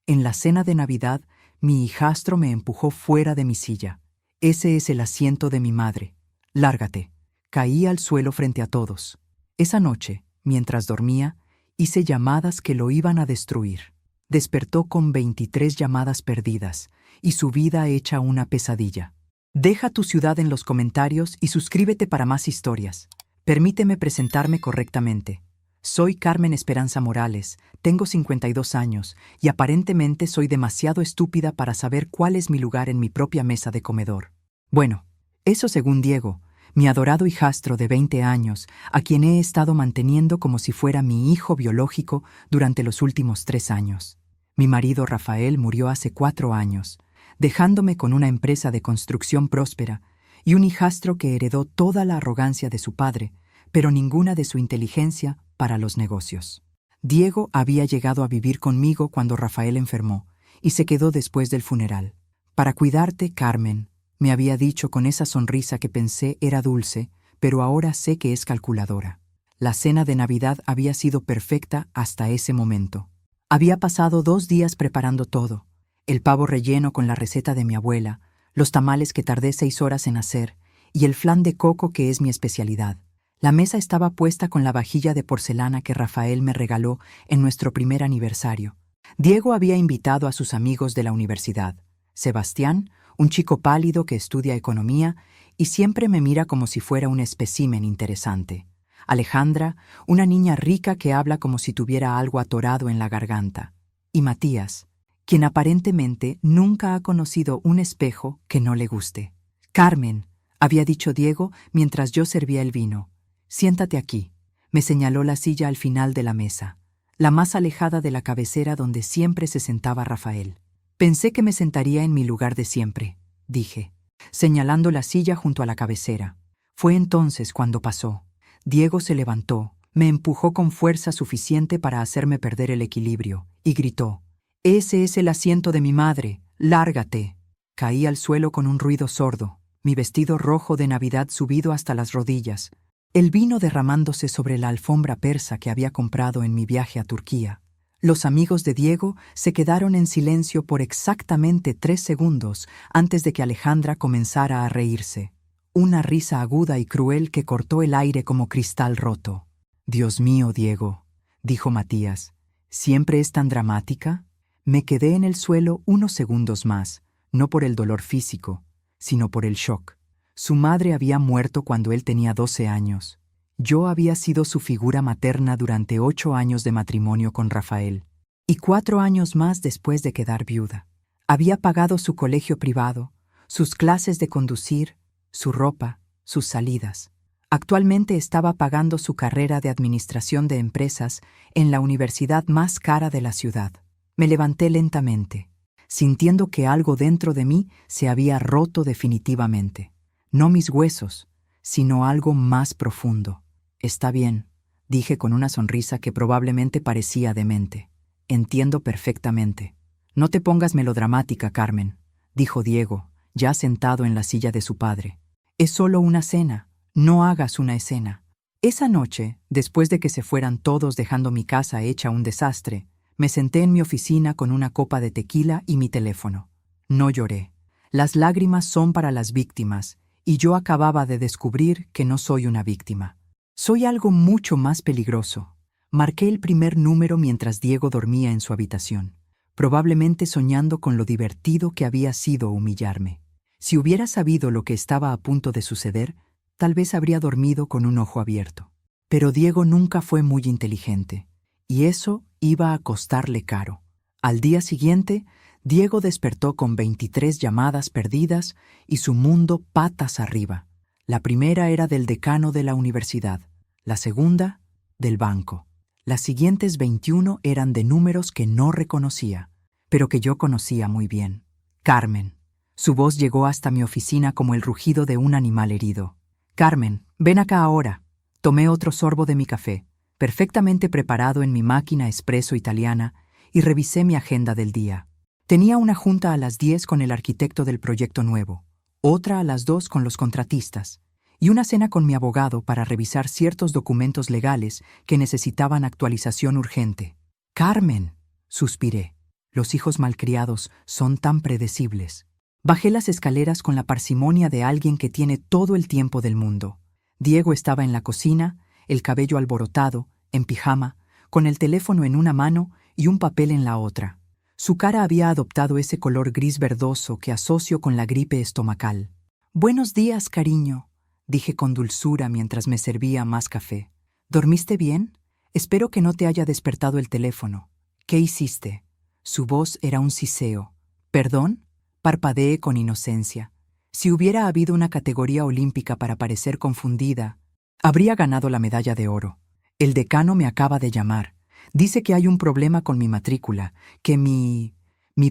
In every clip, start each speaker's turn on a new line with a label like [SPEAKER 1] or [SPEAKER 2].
[SPEAKER 1] En la cena de Navidad, mi hijastro me empujó fuera de mi silla. Ese es el asiento de mi madre. Lárgate. Caí al suelo frente a todos. Esa noche, mientras dormía, hice llamadas que lo iban a destruir. Despertó con 23 llamadas perdidas y su vida hecha una pesadilla. Deja tu ciudad en los comentarios y suscríbete para más historias. Permíteme presentarme correctamente. Soy Carmen Esperanza Morales, tengo 52 años y aparentemente soy demasiado estúpida para saber cuál es mi lugar en mi propia mesa de comedor. Bueno, eso según Diego, mi adorado hijastro de 20 años, a quien he estado manteniendo como si fuera mi hijo biológico durante los últimos 3 años. Mi marido Rafael murió hace 4 años, dejándome con una empresa de construcción próspera y un hijastro que heredó toda la arrogancia de su padre, pero ninguna de su inteligencia para los negocios. Diego había llegado a vivir conmigo cuando Rafael enfermó y se quedó después del funeral. Para cuidarte, Carmen, me había dicho con esa sonrisa que pensé era dulce, pero ahora sé que es calculadora. La cena de Navidad había sido perfecta hasta ese momento. Había pasado 2 días preparando todo: el pavo relleno con la receta de mi abuela, los tamales que tardé 6 horas en hacer y el flan de coco que es mi especialidad. La mesa estaba puesta con la vajilla de porcelana que Rafael me regaló en nuestro primer aniversario. Diego había invitado a sus amigos de la universidad: Sebastián, un chico pálido que estudia economía y siempre me mira como si fuera un espécimen interesante; Alejandra, una niña rica que habla como si tuviera algo atorado en la garganta; y Matías, quien aparentemente nunca ha conocido un espejo que no le guste. «Carmen», había dicho Diego mientras yo servía el vino, «siéntate aquí». Me señaló la silla al final de la mesa, la más alejada de la cabecera donde siempre se sentaba Rafael. «Pensé que me sentaría en mi lugar de siempre», dije, señalando la silla junto a la cabecera. Fue entonces cuando pasó. Diego se levantó, me empujó con fuerza suficiente para hacerme perder el equilibrio y gritó: «Ese es el asiento de mi madre, lárgate». Caí al suelo con un ruido sordo, mi vestido rojo de Navidad subido hasta las rodillas, el vino derramándose sobre la alfombra persa que había comprado en mi viaje a Turquía. Los amigos de Diego se quedaron en silencio por exactamente 3 segundos antes de que Alejandra comenzara a reírse. Una risa aguda y cruel que cortó el aire como cristal roto. «Dios mío, Diego», dijo Matías, «¿siempre es tan dramática?». Me quedé en el suelo unos segundos más, no por el dolor físico, sino por el shock. Su madre había muerto cuando él tenía 12 años. Yo había sido su figura materna durante 8 años de matrimonio con Rafael, y 4 años más después de quedar viuda. Había pagado su colegio privado, sus clases de conducir, su ropa, sus salidas. Actualmente estaba pagando su carrera de administración de empresas en la universidad más cara de la ciudad. Me levanté lentamente, sintiendo que algo dentro de mí se había roto definitivamente. No mis huesos, sino algo más profundo. «Está bien», dije con una sonrisa que probablemente parecía demente. «Entiendo perfectamente». «No te pongas melodramática, Carmen», dijo Diego, ya sentado en la silla de su padre. «Es solo una cena, no hagas una escena». Esa noche, después de que se fueran todos dejando mi casa hecha un desastre, me senté en mi oficina con una copa de tequila y mi teléfono. No lloré. Las lágrimas son para las víctimas, y yo acababa de descubrir que no soy una víctima. Soy algo mucho más peligroso. Marqué el primer número mientras Diego dormía en su habitación, probablemente soñando con lo divertido que había sido humillarme. Si hubiera sabido lo que estaba a punto de suceder, tal vez habría dormido con un ojo abierto. Pero Diego nunca fue muy inteligente, y eso iba a costarle caro. Al día siguiente, Diego despertó con 23 llamadas perdidas y su mundo patas arriba. La primera era del decano de la universidad, la segunda, del banco. Las siguientes 21 eran de números que no reconocía, pero que yo conocía muy bien. «Carmen». Su voz llegó hasta mi oficina como el rugido de un animal herido. «Carmen, ven acá ahora». Tomé otro sorbo de mi café, perfectamente preparado en mi máquina espresso italiana, y revisé mi agenda del día. Tenía una junta a las 10 con el arquitecto del proyecto nuevo, otra a las 2 con los contratistas, y una cena con mi abogado para revisar ciertos documentos legales que necesitaban actualización urgente. «Carmen», suspiré. Los hijos malcriados son tan predecibles. Bajé las escaleras con la parsimonia de alguien que tiene todo el tiempo del mundo. Diego estaba en la cocina, el cabello alborotado, en pijama, con el teléfono en una mano y un papel en la otra. Su cara había adoptado ese color gris verdoso que asocio con la gripe estomacal. «Buenos días, cariño», dije con dulzura mientras me servía más café. «¿Dormiste bien? Espero que no te haya despertado el teléfono. ¿Qué hiciste?» Su voz era un siseo. «¿Perdón?» Parpadeé con inocencia. Si hubiera habido una categoría olímpica para parecer confundida, habría ganado la medalla de oro. El decano me acaba de llamar. Dice que hay un problema con mi matrícula, que mi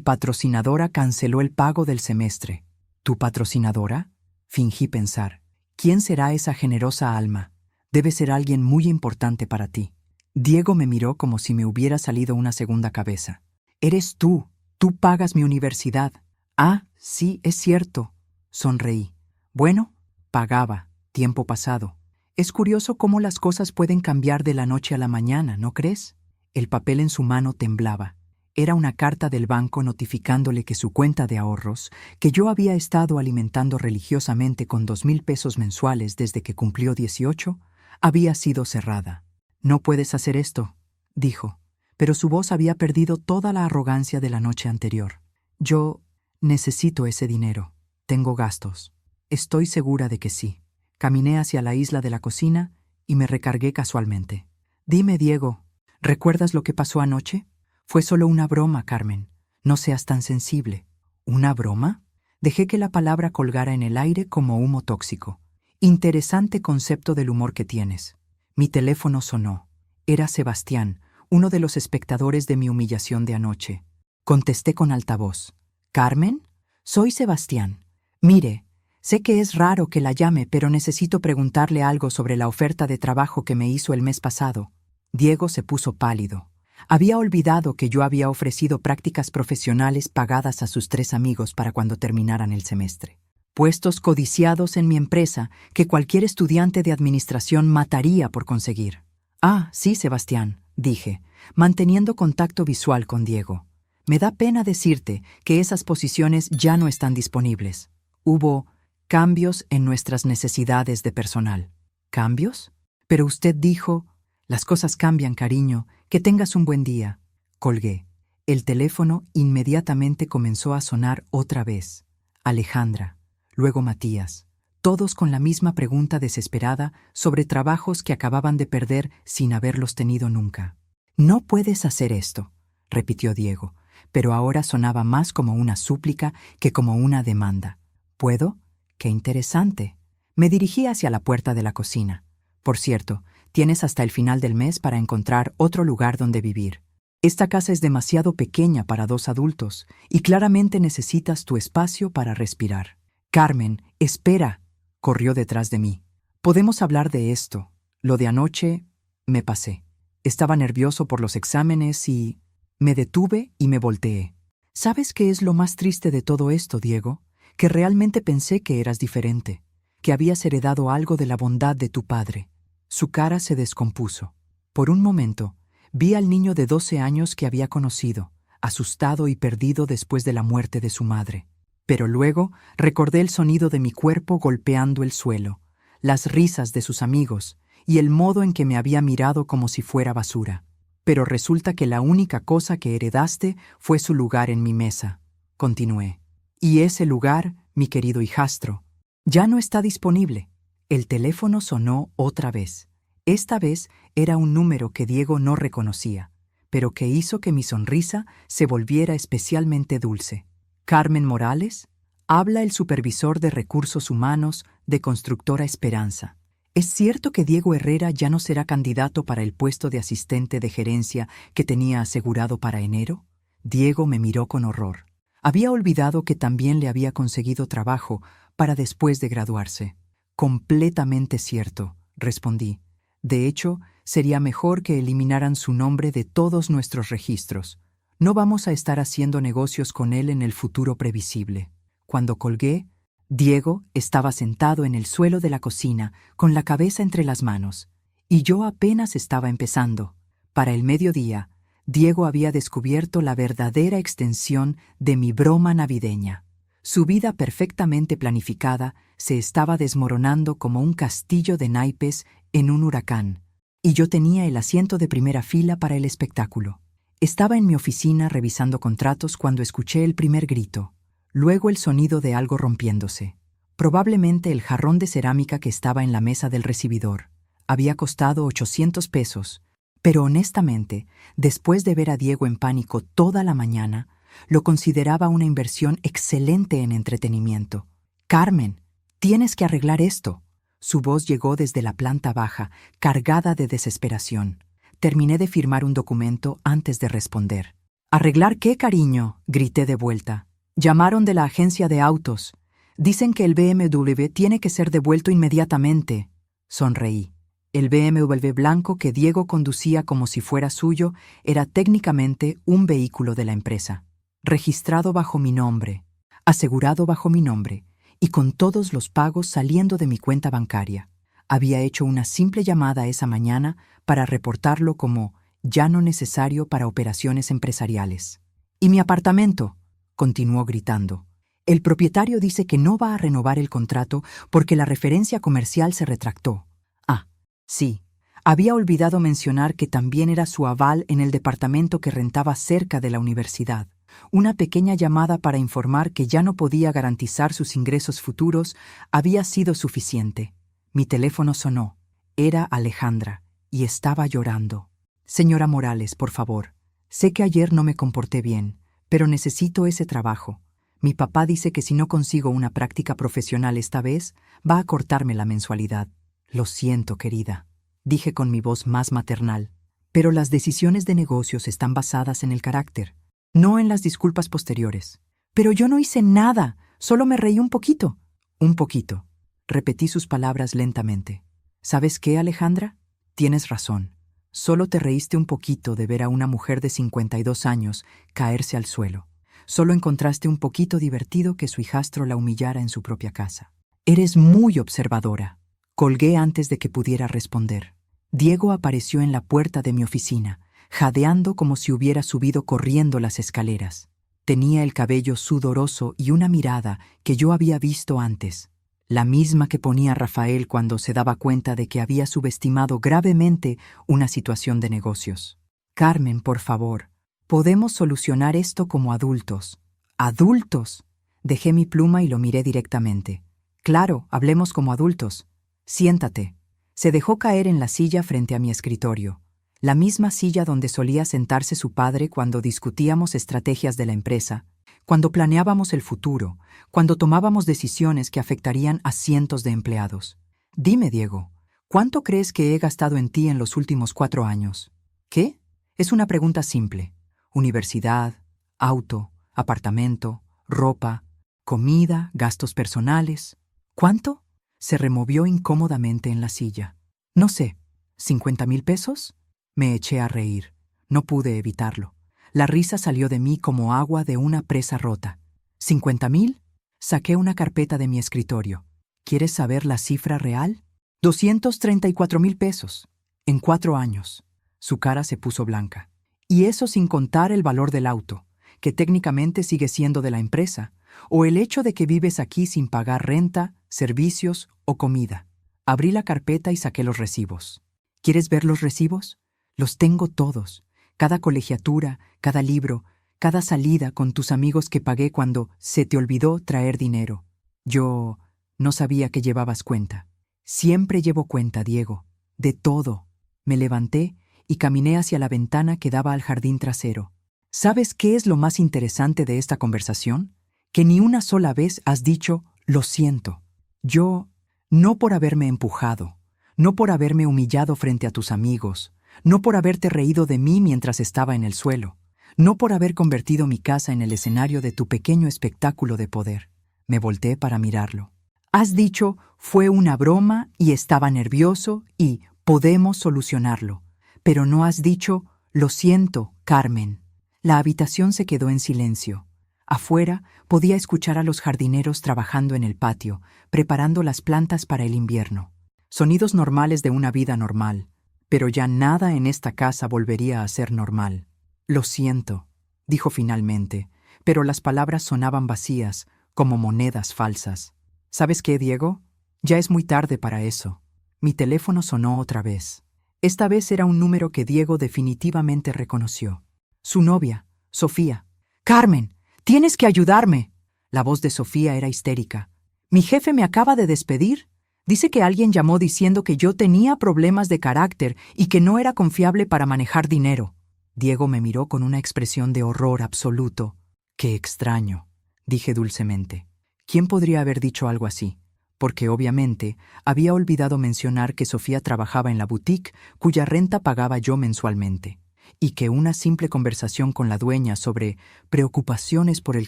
[SPEAKER 1] patrocinadora canceló el pago del semestre. ¿Tu patrocinadora? Fingí pensar. ¿Quién será esa generosa alma? Debe ser alguien muy importante para ti. Diego me miró como si me hubiera salido una segunda cabeza. Eres tú. Tú pagas mi universidad. Ah, sí, es cierto. Sonreí. Bueno, pagaba, tiempo pasado. Es curioso cómo las cosas pueden cambiar de la noche a la mañana, ¿no crees? El papel en su mano temblaba. Era una carta del banco notificándole que su cuenta de ahorros, que yo había estado alimentando religiosamente con 2,000 pesos mensuales desde que cumplió 18, había sido cerrada. «No puedes hacer esto», dijo, pero su voz había perdido toda la arrogancia de la noche anterior. «Yo necesito ese dinero. Tengo gastos». «Estoy segura de que sí». Caminé hacia la isla de la cocina y me recargué casualmente. «Dime, Diego, ¿recuerdas lo que pasó anoche? Fue solo una broma, Carmen. No seas tan sensible». «¿Una broma?» Dejé que la palabra colgara en el aire como humo tóxico. Interesante concepto del humor que tienes. Mi teléfono sonó. Era Sebastián, uno de los espectadores de mi humillación de anoche. Contesté con altavoz. «¿Carmen? Soy Sebastián. Mire, sé que es raro que la llame, pero necesito preguntarle algo sobre la oferta de trabajo que me hizo el mes pasado». Diego se puso pálido. Había olvidado que yo había ofrecido prácticas profesionales pagadas a sus 3 amigos para cuando terminaran el semestre. Puestos codiciados en mi empresa que cualquier estudiante de administración mataría por conseguir. «Ah, sí, Sebastián», dije, manteniendo contacto visual con Diego. «Me da pena decirte que esas posiciones ya no están disponibles. Hubo cambios en nuestras necesidades de personal». «¿Cambios? Pero usted dijo...» «Las cosas cambian, cariño. Que tengas un buen día». Colgué. El teléfono inmediatamente comenzó a sonar otra vez. Alejandra, luego Matías, todos con la misma pregunta desesperada sobre trabajos que acababan de perder sin haberlos tenido nunca. «No puedes hacer esto», repitió Diego, pero ahora sonaba más como una súplica que como una demanda. «¿Puedo? ¡Qué interesante!». Me dirigí hacia la puerta de la cocina. «Por cierto, tienes hasta el final del mes para encontrar otro lugar donde vivir. Esta casa es demasiado pequeña para 2 adultos y claramente necesitas tu espacio para respirar». «Carmen, espera», corrió detrás de mí. «Podemos hablar de esto. Lo de anoche, me pasé. Estaba nervioso por los exámenes y...». Me detuve y me volteé. «¿Sabes qué es lo más triste de todo esto, Diego? Que realmente pensé que eras diferente, que habías heredado algo de la bondad de tu padre». Su cara se descompuso. Por un momento, vi al niño de 12 años que había conocido, asustado y perdido después de la muerte de su madre. Pero luego recordé el sonido de mi cuerpo golpeando el suelo, las risas de sus amigos y el modo en que me había mirado como si fuera basura. «Pero resulta que la única cosa que heredaste fue su lugar en mi mesa», continué. «Y ese lugar, mi querido hijastro, ya no está disponible». El teléfono sonó otra vez. Esta vez era un número que Diego no reconocía, pero que hizo que mi sonrisa se volviera especialmente dulce. «Carmen Morales, habla el supervisor de recursos humanos de Constructora Esperanza. ¿Es cierto que Diego Herrera ya no será candidato para el puesto de asistente de gerencia que tenía asegurado para enero?» Diego me miró con horror. Había olvidado que también le había conseguido trabajo para después de graduarse. «Completamente cierto», respondí. «De hecho, sería mejor que eliminaran su nombre de todos nuestros registros. No vamos a estar haciendo negocios con él en el futuro previsible». Cuando colgué, Diego estaba sentado en el suelo de la cocina con la cabeza entre las manos, y yo apenas estaba empezando. Para el mediodía, Diego había descubierto la verdadera extensión de mi broma navideña. Su vida perfectamente planificada se estaba desmoronando como un castillo de naipes en un huracán, y yo tenía el asiento de primera fila para el espectáculo. Estaba en mi oficina revisando contratos cuando escuché el primer grito, luego el sonido de algo rompiéndose. Probablemente el jarrón de cerámica que estaba en la mesa del recibidor. Había costado 800 pesos, pero honestamente, después de ver a Diego en pánico toda la mañana, lo consideraba una inversión excelente en entretenimiento. «Carmen, tienes que arreglar esto». Su voz llegó desde la planta baja, cargada de desesperación. Terminé de firmar un documento antes de responder. «¿Arreglar qué, cariño?», grité de vuelta. «Llamaron de la agencia de autos. Dicen que el BMW tiene que ser devuelto inmediatamente». Sonreí. El BMW blanco que Diego conducía como si fuera suyo era técnicamente un vehículo de la empresa, registrado bajo mi nombre, asegurado bajo mi nombre, y con todos los pagos saliendo de mi cuenta bancaria. Había hecho una simple llamada esa mañana para reportarlo como ya no necesario para operaciones empresariales. «¿Y mi apartamento?», continuó gritando. «El propietario dice que no va a renovar el contrato porque la referencia comercial se retractó». Ah, sí, había olvidado mencionar que también era su aval en el departamento que rentaba cerca de la universidad. Una pequeña llamada para informar que ya no podía garantizar sus ingresos futuros había sido suficiente. Mi teléfono sonó. Era Alejandra, y estaba llorando. «Señora Morales, por favor, sé que ayer no me comporté bien, pero necesito ese trabajo. Mi papá dice que si no consigo una práctica profesional esta vez, va a cortarme la mensualidad». «Lo siento, querida», dije con mi voz más maternal, «pero las decisiones de negocios están basadas en el carácter, no en las disculpas posteriores». «Pero yo no hice nada, solo me reí un poquito». «Un poquito», repetí sus palabras lentamente. «¿Sabes qué, Alejandra? Tienes razón. Solo te reíste un poquito de ver a una mujer de 52 años caerse al suelo. Solo encontraste un poquito divertido que su hijastro la humillara en su propia casa. Eres muy observadora». Colgué antes de que pudiera responder. Diego apareció en la puerta de mi oficina, jadeando como si hubiera subido corriendo las escaleras. Tenía el cabello sudoroso y una mirada que yo había visto antes, la misma que ponía Rafael cuando se daba cuenta de que había subestimado gravemente una situación de negocios. «Carmen, por favor, podemos solucionar esto como adultos». «¿Adultos?». Dejé mi pluma y lo miré directamente. «Claro, hablemos como adultos. Siéntate». Se dejó caer en la silla frente a mi escritorio, la misma silla donde solía sentarse su padre cuando discutíamos estrategias de la empresa, cuando planeábamos el futuro, cuando tomábamos decisiones que afectarían a cientos de empleados. «Dime, Diego, ¿cuánto crees que he gastado en ti en los últimos 4 años?» «¿Qué?». Es una pregunta simple. Universidad, auto, apartamento, ropa, comida, gastos personales. ¿Cuánto? Se removió incómodamente en la silla. «No sé, ¿50,000 pesos?» Me eché a reír. No pude evitarlo. La risa salió de mí como agua de una presa rota. «¿50,000?» Saqué una carpeta de mi escritorio. ¿Quieres saber la cifra real? 234,000 pesos. En 4 años. Su cara se puso blanca. Y eso sin contar el valor del auto, que técnicamente sigue siendo de la empresa, o el hecho de que vives aquí sin pagar renta, servicios o comida. Abrí la carpeta y saqué los recibos. ¿Quieres ver los recibos? Los tengo todos. Cada colegiatura, cada libro, cada salida con tus amigos que pagué cuando se te olvidó traer dinero. Yo no sabía que llevabas cuenta. Siempre llevo cuenta, Diego. De todo». Me levanté y caminé hacia la ventana que daba al jardín trasero. ¿Sabes qué es lo más interesante de esta conversación? Que ni una sola vez has dicho «lo siento». Yo, no por haberme empujado, no por haberme humillado frente a tus amigos, no por haberte reído de mí mientras estaba en el suelo, no por haber convertido mi casa en el escenario de tu pequeño espectáculo de poder. Me volteé para mirarlo. Has dicho «fue una broma y estaba nervioso y podemos solucionarlo», pero no has dicho «lo siento, Carmen». La habitación se quedó en silencio. Afuera podía escuchar a los jardineros trabajando en el patio, preparando las plantas para el invierno. Sonidos normales de una vida normal, pero ya nada en esta casa volvería a ser normal. Lo siento, dijo finalmente, pero las palabras sonaban vacías, como monedas falsas. ¿Sabes qué, Diego? Ya es muy tarde para eso. Mi teléfono sonó otra vez. Esta vez era un número que Diego definitivamente reconoció. Su novia, Sofía. «Carmen, tienes que ayudarme». La voz de Sofía era histérica. «Mi jefe me acaba de despedir. Dice que alguien llamó diciendo que yo tenía problemas de carácter y que no era confiable para manejar dinero». Diego me miró con una expresión de horror absoluto. «Qué extraño», dije dulcemente. ¿Quién podría haber dicho algo así? Porque obviamente había olvidado mencionar que Sofía trabajaba en la boutique cuya renta pagaba yo mensualmente, y que una simple conversación con la dueña sobre preocupaciones por el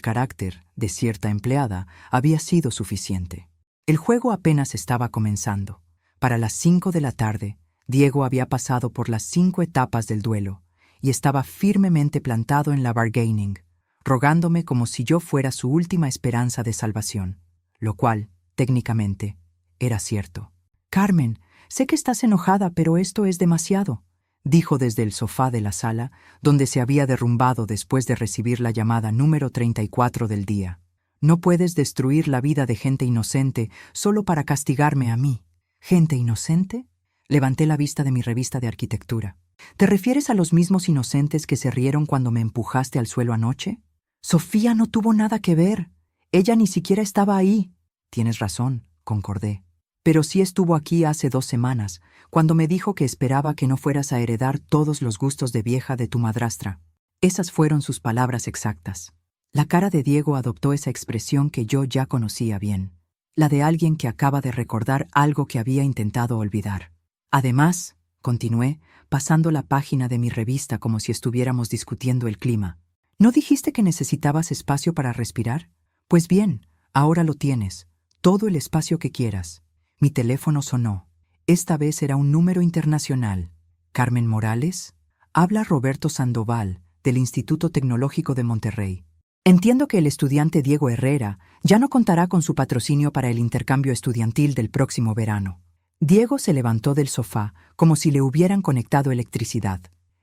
[SPEAKER 1] carácter de cierta empleada había sido suficiente. El juego apenas estaba comenzando. Para las 5 de la tarde, Diego había pasado por las 5 etapas del duelo y estaba firmemente plantado en la bargaining, rogándome como si yo fuera su última esperanza de salvación, lo cual, técnicamente, era cierto. «Carmen, sé que estás enojada, pero esto es demasiado», dijo desde el sofá de la sala, donde se había derrumbado después de recibir la llamada número 34 del día. «No puedes destruir la vida de gente inocente solo para castigarme a mí». «¿Gente inocente?». Levanté la vista de mi revista de arquitectura. «¿Te refieres a los mismos inocentes que se rieron cuando me empujaste al suelo anoche?». «Sofía no tuvo nada que ver. Ella ni siquiera estaba ahí». «Tienes razón», concordé. «Pero sí estuvo aquí hace 2 semanas, cuando me dijo que esperaba que no fueras a heredar todos los gustos de vieja de tu madrastra». Esas fueron sus palabras exactas. La cara de Diego adoptó esa expresión que yo ya conocía bien, la de alguien que acaba de recordar algo que había intentado olvidar. «Además», continué, pasando la página de mi revista como si estuviéramos discutiendo el clima, ¿no dijiste que necesitabas espacio para respirar? Pues bien, ahora lo tienes, todo el espacio que quieras». Mi teléfono sonó. Esta vez era un número internacional. «¿Carmen Morales?». «Habla Roberto Sandoval, del Instituto Tecnológico de Monterrey. Entiendo que el estudiante Diego Herrera ya no contará con su patrocinio para el intercambio estudiantil del próximo verano». Diego se levantó del sofá como si le hubieran conectado electricidad.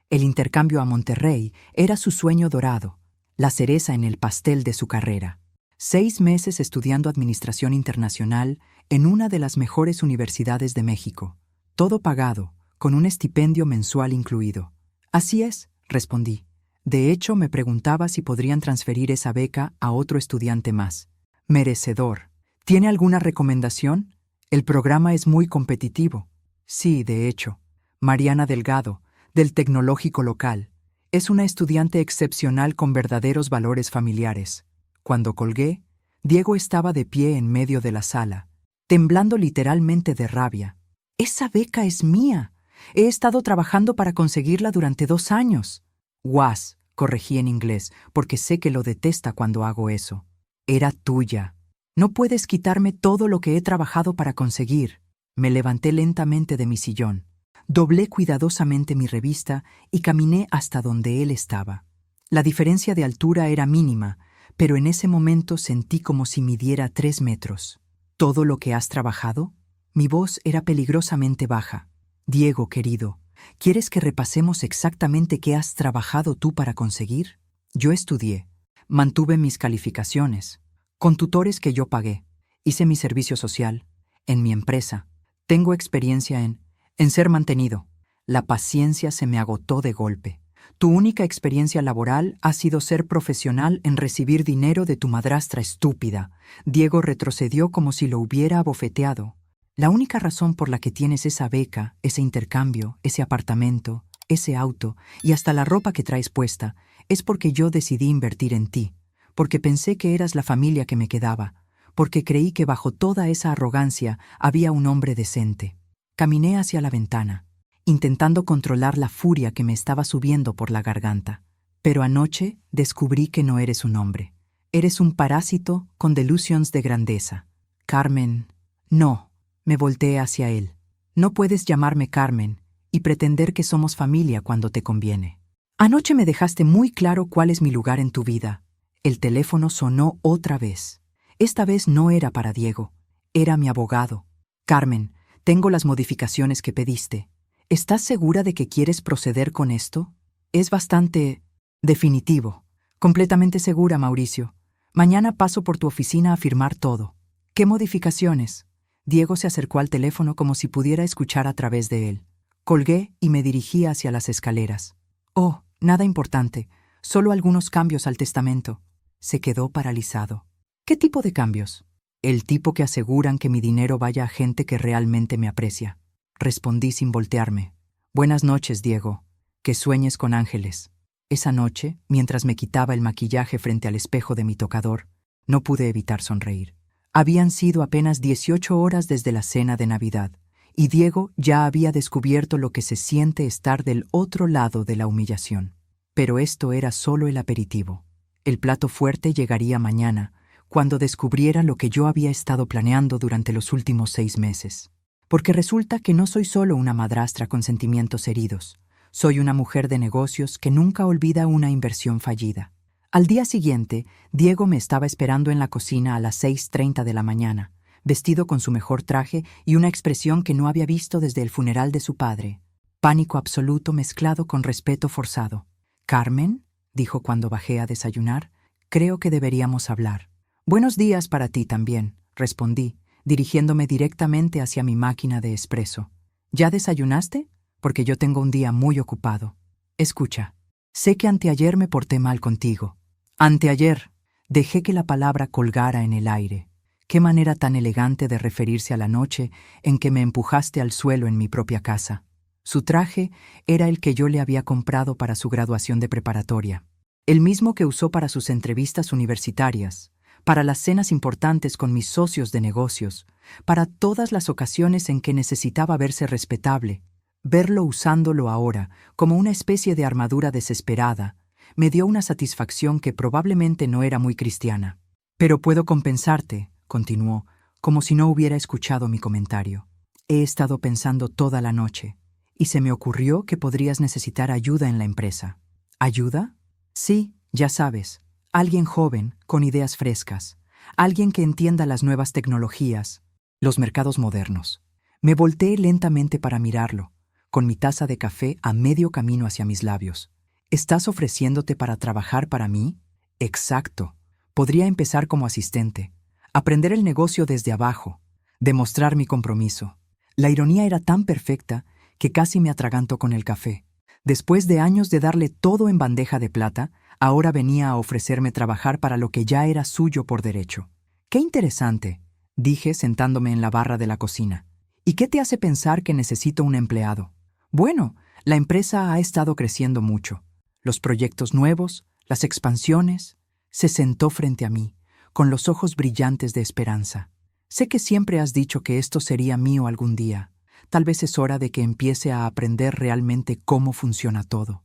[SPEAKER 1] El intercambio a Monterrey era su sueño dorado, la cereza en el pastel de su carrera. 6 meses estudiando Administración Internacional en una de las mejores universidades de México. Todo pagado, con un estipendio mensual incluido. «Así es», respondí. De hecho, me preguntaba si podrían transferir esa beca a otro estudiante más. «Merecedor. ¿Tiene alguna recomendación? El programa es muy competitivo». «Sí, de hecho. Mariana Delgado, del Tecnológico local. Es una estudiante excepcional con verdaderos valores familiares». Cuando colgué, Diego estaba de pie en medio de la sala, temblando literalmente de rabia. «Esa beca es mía. He estado trabajando para conseguirla durante 2 años». «Was», corregí en inglés, porque sé que lo detesta cuando hago eso. «Era tuya. No puedes quitarme todo lo que he trabajado para conseguir». Me levanté lentamente de mi sillón, doblé cuidadosamente mi revista y caminé hasta donde él estaba. La diferencia de altura era mínima, pero en ese momento sentí como si midiera 3 metros. «¿Todo lo que has trabajado?». Mi voz era peligrosamente baja. «Diego, querido, ¿quieres que repasemos exactamente qué has trabajado tú para conseguir?». Yo estudié, mantuve mis calificaciones, con tutores que yo pagué, hice mi servicio social, en mi empresa, tengo experiencia en ser mantenido. La paciencia se me agotó de golpe. «Tu única experiencia laboral ha sido ser profesional en recibir dinero de tu madrastra estúpida». Diego retrocedió como si lo hubiera abofeteado. «La única razón por la que tienes esa beca, ese intercambio, ese apartamento, ese auto y hasta la ropa que traes puesta es porque yo decidí invertir en ti, porque pensé que eras la familia que me quedaba, porque creí que bajo toda esa arrogancia había un hombre decente». Caminé hacia la ventana, intentando controlar la furia que me estaba subiendo por la garganta. «Pero anoche descubrí que no eres un hombre. Eres un parásito con delusions de grandeza. Carmen». «No», me volteé hacia él. «No puedes llamarme Carmen y pretender que somos familia cuando te conviene. Anoche me dejaste muy claro cuál es mi lugar en tu vida». El teléfono sonó otra vez. Esta vez no era para Diego, era mi abogado. «Carmen, tengo las modificaciones que pediste. ¿Estás segura de que quieres proceder con esto? Es bastante Definitivo. Completamente segura, Mauricio. Mañana paso por tu oficina a firmar todo. ¿Qué modificaciones? Diego se acercó al teléfono como si pudiera escuchar a través de él. Colgué y me dirigí hacia las escaleras. Oh, nada importante. Solo algunos cambios al testamento. Se quedó paralizado. ¿Qué tipo de cambios? El tipo que aseguran que mi dinero vaya a gente que realmente me aprecia. Respondí sin voltearme. Buenas noches, Diego. Que sueñes con ángeles. Esa noche, mientras me quitaba el maquillaje frente al espejo de mi tocador, no pude evitar sonreír. Habían sido apenas 18 horas desde la cena de Navidad, y Diego ya había descubierto lo que se siente estar del otro lado de la humillación. Pero esto era solo el aperitivo. El plato fuerte llegaría mañana, cuando descubriera lo que yo había estado planeando durante los últimos 6 meses. Porque resulta que no soy solo una madrastra con sentimientos heridos. Soy una mujer de negocios que nunca olvida una inversión fallida. Al día siguiente, Diego me estaba esperando en la cocina a las 6:30 de la mañana, vestido con su mejor traje y una expresión que no había visto desde el funeral de su padre. Pánico absoluto mezclado con respeto forzado. «Carmen», dijo cuando bajé a desayunar, «creo que deberíamos hablar». «Buenos días para ti también», respondí, dirigiéndome directamente hacia mi máquina de espresso. «¿Ya desayunaste? Porque yo tengo un día muy ocupado. Escucha, sé que anteayer me porté mal contigo. Anteayer, dejé que la palabra colgara en el aire. Qué manera tan elegante de referirse a la noche en que me empujaste al suelo en mi propia casa. Su traje era el que yo le había comprado para su graduación de preparatoria, el mismo que usó para sus entrevistas universitarias, para las cenas importantes con mis socios de negocios, para todas las ocasiones en que necesitaba verse respetable. Verlo usándolo ahora, como una especie de armadura desesperada, me dio una satisfacción que probablemente no era muy cristiana. «Pero puedo compensarte», continuó, como si no hubiera escuchado mi comentario. «He estado pensando toda la noche, y se me ocurrió que podrías necesitar ayuda en la empresa». ¿Ayuda? Sí, ya sabes, alguien joven, con ideas frescas, alguien que entienda las nuevas tecnologías, los mercados modernos. Me volteé lentamente para mirarlo, con mi taza de café a medio camino hacia mis labios. ¿Estás ofreciéndote para trabajar para mí? Exacto. Podría empezar como asistente, aprender el negocio desde abajo, demostrar mi compromiso. La ironía era tan perfecta que casi me atragantó con el café. Después de años de darle todo en bandeja de plata, ahora venía a ofrecerme trabajar para lo que ya era suyo por derecho. «Qué interesante», dije sentándome en la barra de la cocina. «¿Y qué te hace pensar que necesito un empleado?» «Bueno, la empresa ha estado creciendo mucho. Los proyectos nuevos, las expansiones». Se sentó frente a mí, con los ojos brillantes de esperanza. «Sé que siempre has dicho que esto sería mío algún día. Tal vez es hora de que empiece a aprender realmente cómo funciona todo».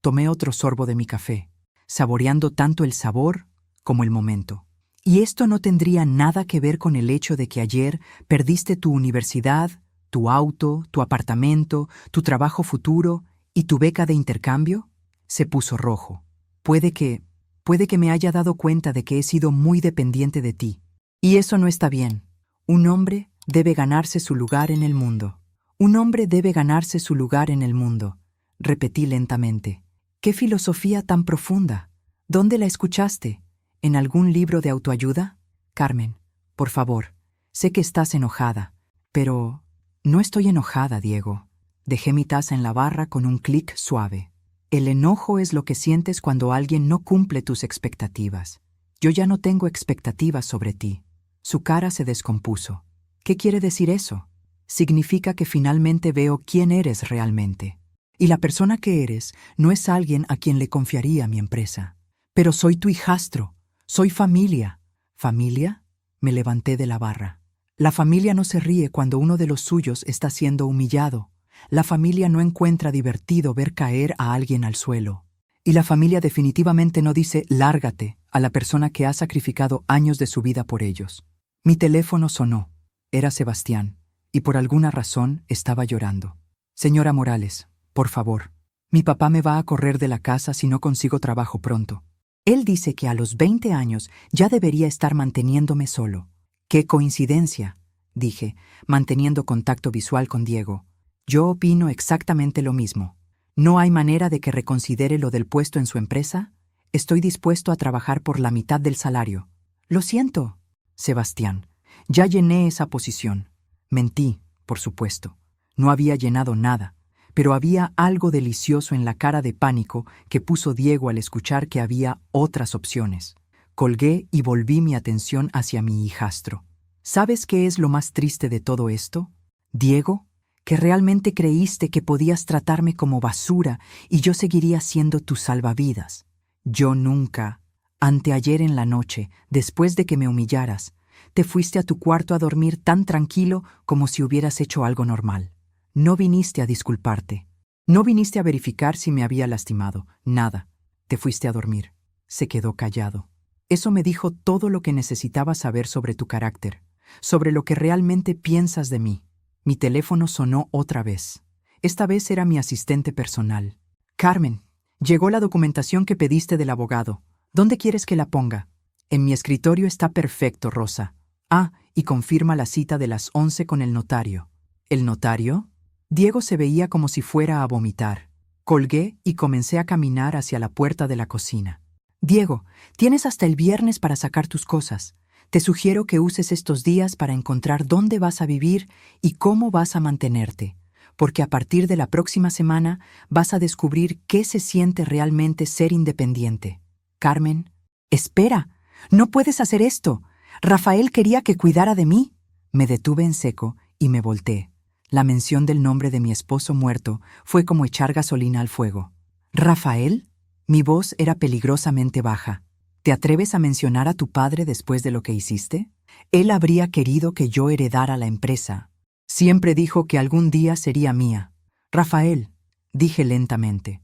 [SPEAKER 1] Tomé otro sorbo de mi café, saboreando tanto el sabor como el momento. «Y esto no tendría nada que ver con el hecho de que ayer perdiste tu universidad, tu auto, tu apartamento, tu trabajo futuro y tu beca de intercambio?» Se puso rojo. Puede que me haya dado cuenta de que he sido muy dependiente de ti. Y eso no está bien. Un hombre debe ganarse su lugar en el mundo. Un hombre debe ganarse su lugar en el mundo. Repetí lentamente. «¿Qué filosofía tan profunda? ¿Dónde la escuchaste? ¿En algún libro de autoayuda?» «Carmen, por favor, sé que estás enojada, pero...» «No estoy enojada, Diego». Dejé mi taza en la barra con un clic suave. «El enojo es lo que sientes cuando alguien no cumple tus expectativas. Yo ya no tengo expectativas sobre ti». Su cara se descompuso. «¿Qué quiere decir eso?» «Significa que finalmente veo quién eres realmente. Y la persona que eres no es alguien a quien le confiaría mi empresa. Pero soy tu hijastro. Soy familia». «¿Familia?» Me levanté de la barra. La familia no se ríe cuando uno de los suyos está siendo humillado. La familia no encuentra divertido ver caer a alguien al suelo. Y la familia definitivamente no dice «lárgate» a la persona que ha sacrificado años de su vida por ellos. Mi teléfono sonó. Era Sebastián, y por alguna razón estaba llorando. «Señora Morales, por favor, mi papá me va a correr de la casa si no consigo trabajo pronto. Él dice que a los 20 años ya debería estar manteniéndome solo». «¡Qué coincidencia!», dije, manteniendo contacto visual con Diego. «Yo opino exactamente lo mismo». ¿No hay manera de que reconsidere lo del puesto en su empresa? Estoy dispuesto a trabajar por la mitad del salario. Lo siento, Sebastián. Ya llené esa posición. Mentí, por supuesto. No había llenado nada, pero había algo delicioso en la cara de pánico que puso Diego al escuchar que había otras opciones. Colgué y volví mi atención hacia mi hijastro. ¿Sabes qué es lo más triste de todo esto, Diego? Que realmente creíste que podías tratarme como basura y yo seguiría siendo tu salvavidas. Yo nunca, anteayer en la noche, después de que me humillaras, te fuiste a tu cuarto a dormir tan tranquilo como si hubieras hecho algo normal. No viniste a disculparte. No viniste a verificar si me había lastimado. Nada. Te fuiste a dormir. Se quedó callado. Eso me dijo todo lo que necesitaba saber sobre tu carácter, sobre lo que realmente piensas de mí. Mi teléfono sonó otra vez. Esta vez era mi asistente personal. Carmen, llegó la documentación que pediste del abogado. ¿Dónde quieres que la ponga? En mi escritorio está perfecto, Rosa. Ah, y confirma la cita de las 11 con el notario. ¿El notario? Diego se veía como si fuera a vomitar. Colgué y comencé a caminar hacia la puerta de la cocina. Diego, tienes hasta el viernes para sacar tus cosas. Te sugiero que uses estos días para encontrar dónde vas a vivir y cómo vas a mantenerte, porque a partir de la próxima semana vas a descubrir qué se siente realmente ser independiente. Carmen, espera, no puedes hacer esto. Rafael quería que cuidara de mí. Me detuve en seco y me volteé. La mención del nombre de mi esposo muerto fue como echar gasolina al fuego. ¿Rafael? Mi voz era peligrosamente baja. ¿Te atreves a mencionar a tu padre después de lo que hiciste? Él habría querido que yo heredara la empresa. Siempre dijo que algún día sería mía. Rafael, dije lentamente,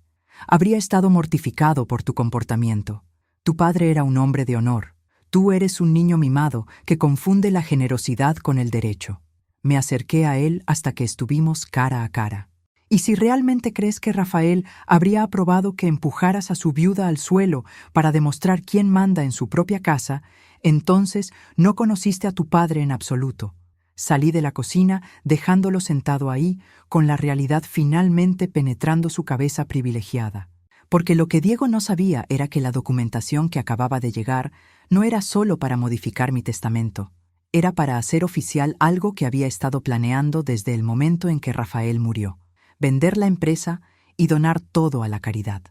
[SPEAKER 1] habría estado mortificado por tu comportamiento. Tu padre era un hombre de honor. Tú eres un niño mimado que confunde la generosidad con el derecho. Me acerqué a él hasta que estuvimos cara a cara. ¿Y si realmente crees que Rafael habría aprobado que empujaras a su viuda al suelo para demostrar quién manda en su propia casa, entonces no conociste a tu padre en absoluto? Salí de la cocina dejándolo sentado ahí, con la realidad finalmente penetrando su cabeza privilegiada. Porque lo que Diego no sabía era que la documentación que acababa de llegar no era solo para modificar mi testamento, era para hacer oficial algo que había estado planeando desde el momento en que Rafael murió: vender la empresa y donar todo a la caridad.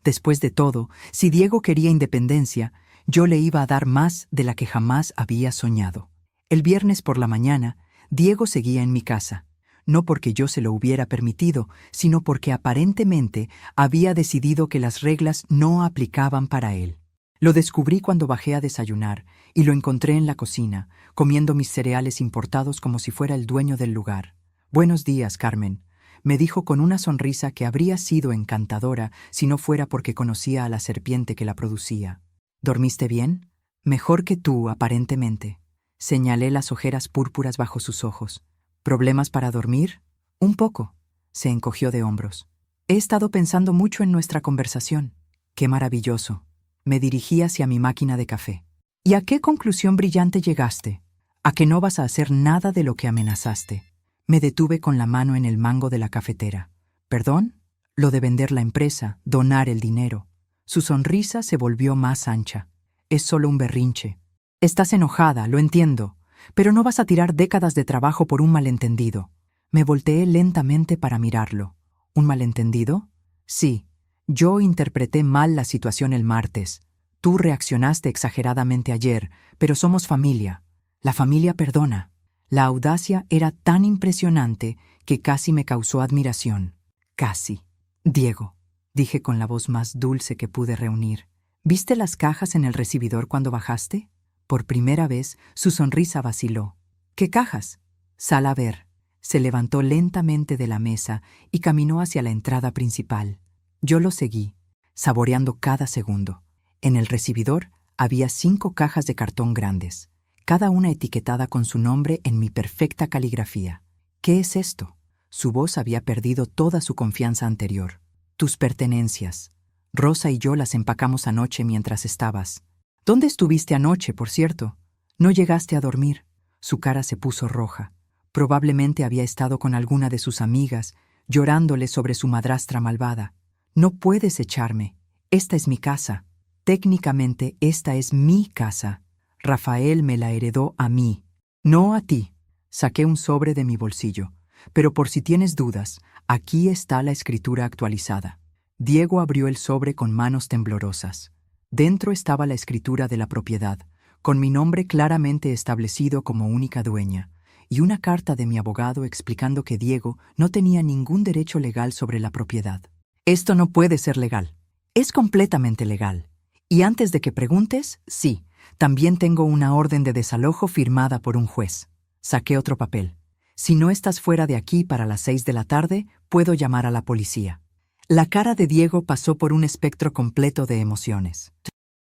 [SPEAKER 1] Después de todo, si Diego quería independencia, yo le iba a dar más de la que jamás había soñado. El viernes por la mañana, Diego seguía en mi casa, no porque yo se lo hubiera permitido, sino porque aparentemente había decidido que las reglas no aplicaban para él. Lo descubrí cuando bajé a desayunar y lo encontré en la cocina, comiendo mis cereales importados como si fuera el dueño del lugar. «Buenos días, Carmen», me dijo con una sonrisa que habría sido encantadora si no fuera porque conocía a la serpiente que la producía. «¿Dormiste bien?» «Mejor que tú, aparentemente». Señalé las ojeras púrpuras bajo sus ojos. «¿Problemas para dormir?» «Un poco». Se encogió de hombros. «He estado pensando mucho en nuestra conversación». «Qué maravilloso». Me dirigí hacia mi máquina de café. «¿Y a qué conclusión brillante llegaste?» «A que no vas a hacer nada de lo que amenazaste». Me detuve con la mano en el mango de la cafetera. ¿Perdón? Lo de vender la empresa, donar el dinero. Su sonrisa se volvió más ancha. Es solo un berrinche. Estás enojada, lo entiendo, pero no vas a tirar décadas de trabajo por un malentendido. Me volteé lentamente para mirarlo. ¿Un malentendido? Sí. Yo interpreté mal la situación el martes. Tú reaccionaste exageradamente ayer, pero somos familia. La familia perdona. La audacia era tan impresionante que casi me causó admiración. Casi. «Diego», dije con la voz más dulce que pude reunir, ¿viste las cajas en el recibidor cuando bajaste? Por primera vez, su sonrisa vaciló. «¿Qué cajas?» «Sal a ver». Se levantó lentamente de la mesa y caminó hacia la entrada principal. Yo lo seguí, saboreando cada segundo. En el recibidor había 5 cajas de cartón grandes, cada una etiquetada con su nombre en mi perfecta caligrafía. «¿Qué es esto?» Su voz había perdido toda su confianza anterior. «Tus pertenencias. Rosa y yo las empacamos anoche mientras estabas». «¿Dónde estuviste anoche, por cierto?» «No llegaste a dormir». Su cara se puso roja. Probablemente había estado con alguna de sus amigas. llorándole sobre su madrastra malvada. No puedes echarme. Esta es mi casa. Técnicamente esta es mi casa. Rafael me la heredó a mí, no a ti. Saqué un sobre de mi bolsillo. Pero por si tienes dudas, aquí está la escritura actualizada. Diego abrió el sobre con manos temblorosas. Dentro estaba la escritura de la propiedad, con mi nombre claramente establecido como única dueña, y una carta de mi abogado explicando que Diego no tenía ningún derecho legal sobre la propiedad. Esto no puede ser legal. Es completamente legal. Y antes de que preguntes, sí, también tengo una orden de desalojo firmada por un juez. Saqué otro papel. Si no estás fuera de aquí para las 6 de la tarde, puedo llamar a la policía. La cara de Diego pasó por un espectro completo de emociones.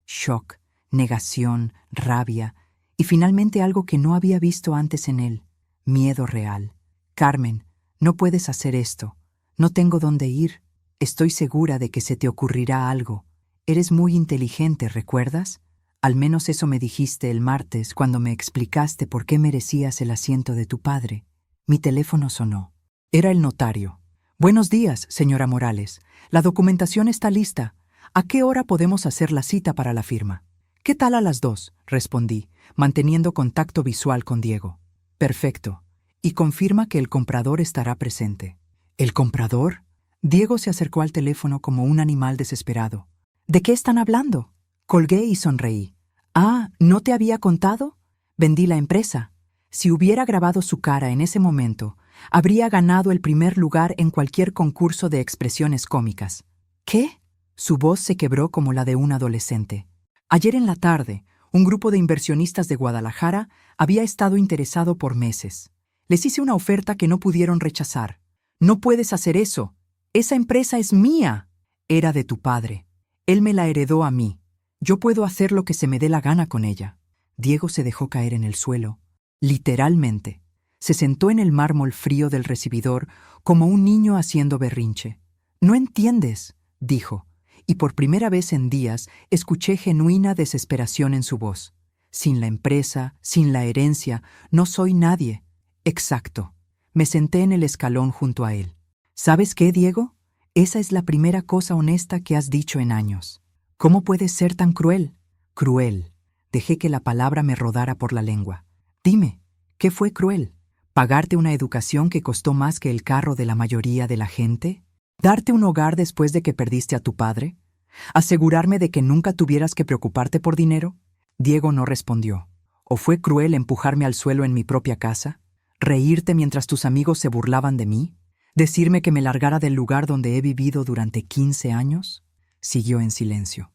[SPEAKER 1] Shock, negación, rabia, y finalmente algo que no había visto antes en él, miedo real. Carmen, no puedes hacer esto. No tengo dónde ir. Estoy segura de que se te ocurrirá algo. Eres muy inteligente, ¿recuerdas? Al menos eso me dijiste el martes cuando me explicaste por qué merecías el asiento de tu padre. Mi teléfono sonó. Era el notario. Buenos días, señora Morales. La documentación está lista. ¿A qué hora podemos hacer la cita para la firma? ¿Qué tal a las 2? Respondí, manteniendo contacto visual con Diego. Perfecto. Y confirma que el comprador estará presente. ¿El comprador? Diego se acercó al teléfono como un animal desesperado. ¿De qué están hablando? Colgué y sonreí. Ah, ¿no te había contado? Vendí la empresa. Si hubiera grabado su cara en ese momento, habría ganado el primer lugar en cualquier concurso de expresiones cómicas. ¿Qué? Su voz se quebró como la de un adolescente. Ayer en la tarde, un grupo de inversionistas de Guadalajara había estado interesado por meses. Les hice una oferta que no pudieron rechazar. No puedes hacer eso. Esa empresa es mía. Era de tu padre. Él me la heredó a mí. Yo puedo hacer lo que se me dé la gana con ella. Diego se dejó caer en el suelo. Literalmente. Se sentó en el mármol frío del recibidor como un niño haciendo berrinche. «No entiendes», dijo, y por primera vez en días escuché genuina desesperación en su voz. Sin la empresa, sin la herencia, no soy nadie. Exacto. Me senté en el escalón junto a él. ¿Sabes qué, Diego? Esa es la primera cosa honesta que has dicho en años. ¿Cómo puedes ser tan cruel? Cruel. Dejé que la palabra me rodara por la lengua. Dime, ¿qué fue cruel? ¿Pagarte una educación que costó más que el carro de la mayoría de la gente? ¿Darte un hogar después de que perdiste a tu padre? ¿Asegurarme de que nunca tuvieras que preocuparte por dinero? Diego no respondió. ¿O fue cruel empujarme al suelo en mi propia casa? ¿Reírte mientras tus amigos se burlaban de mí? ¿Decirme que me largara del lugar donde he vivido durante 15 años? Siguió en silencio.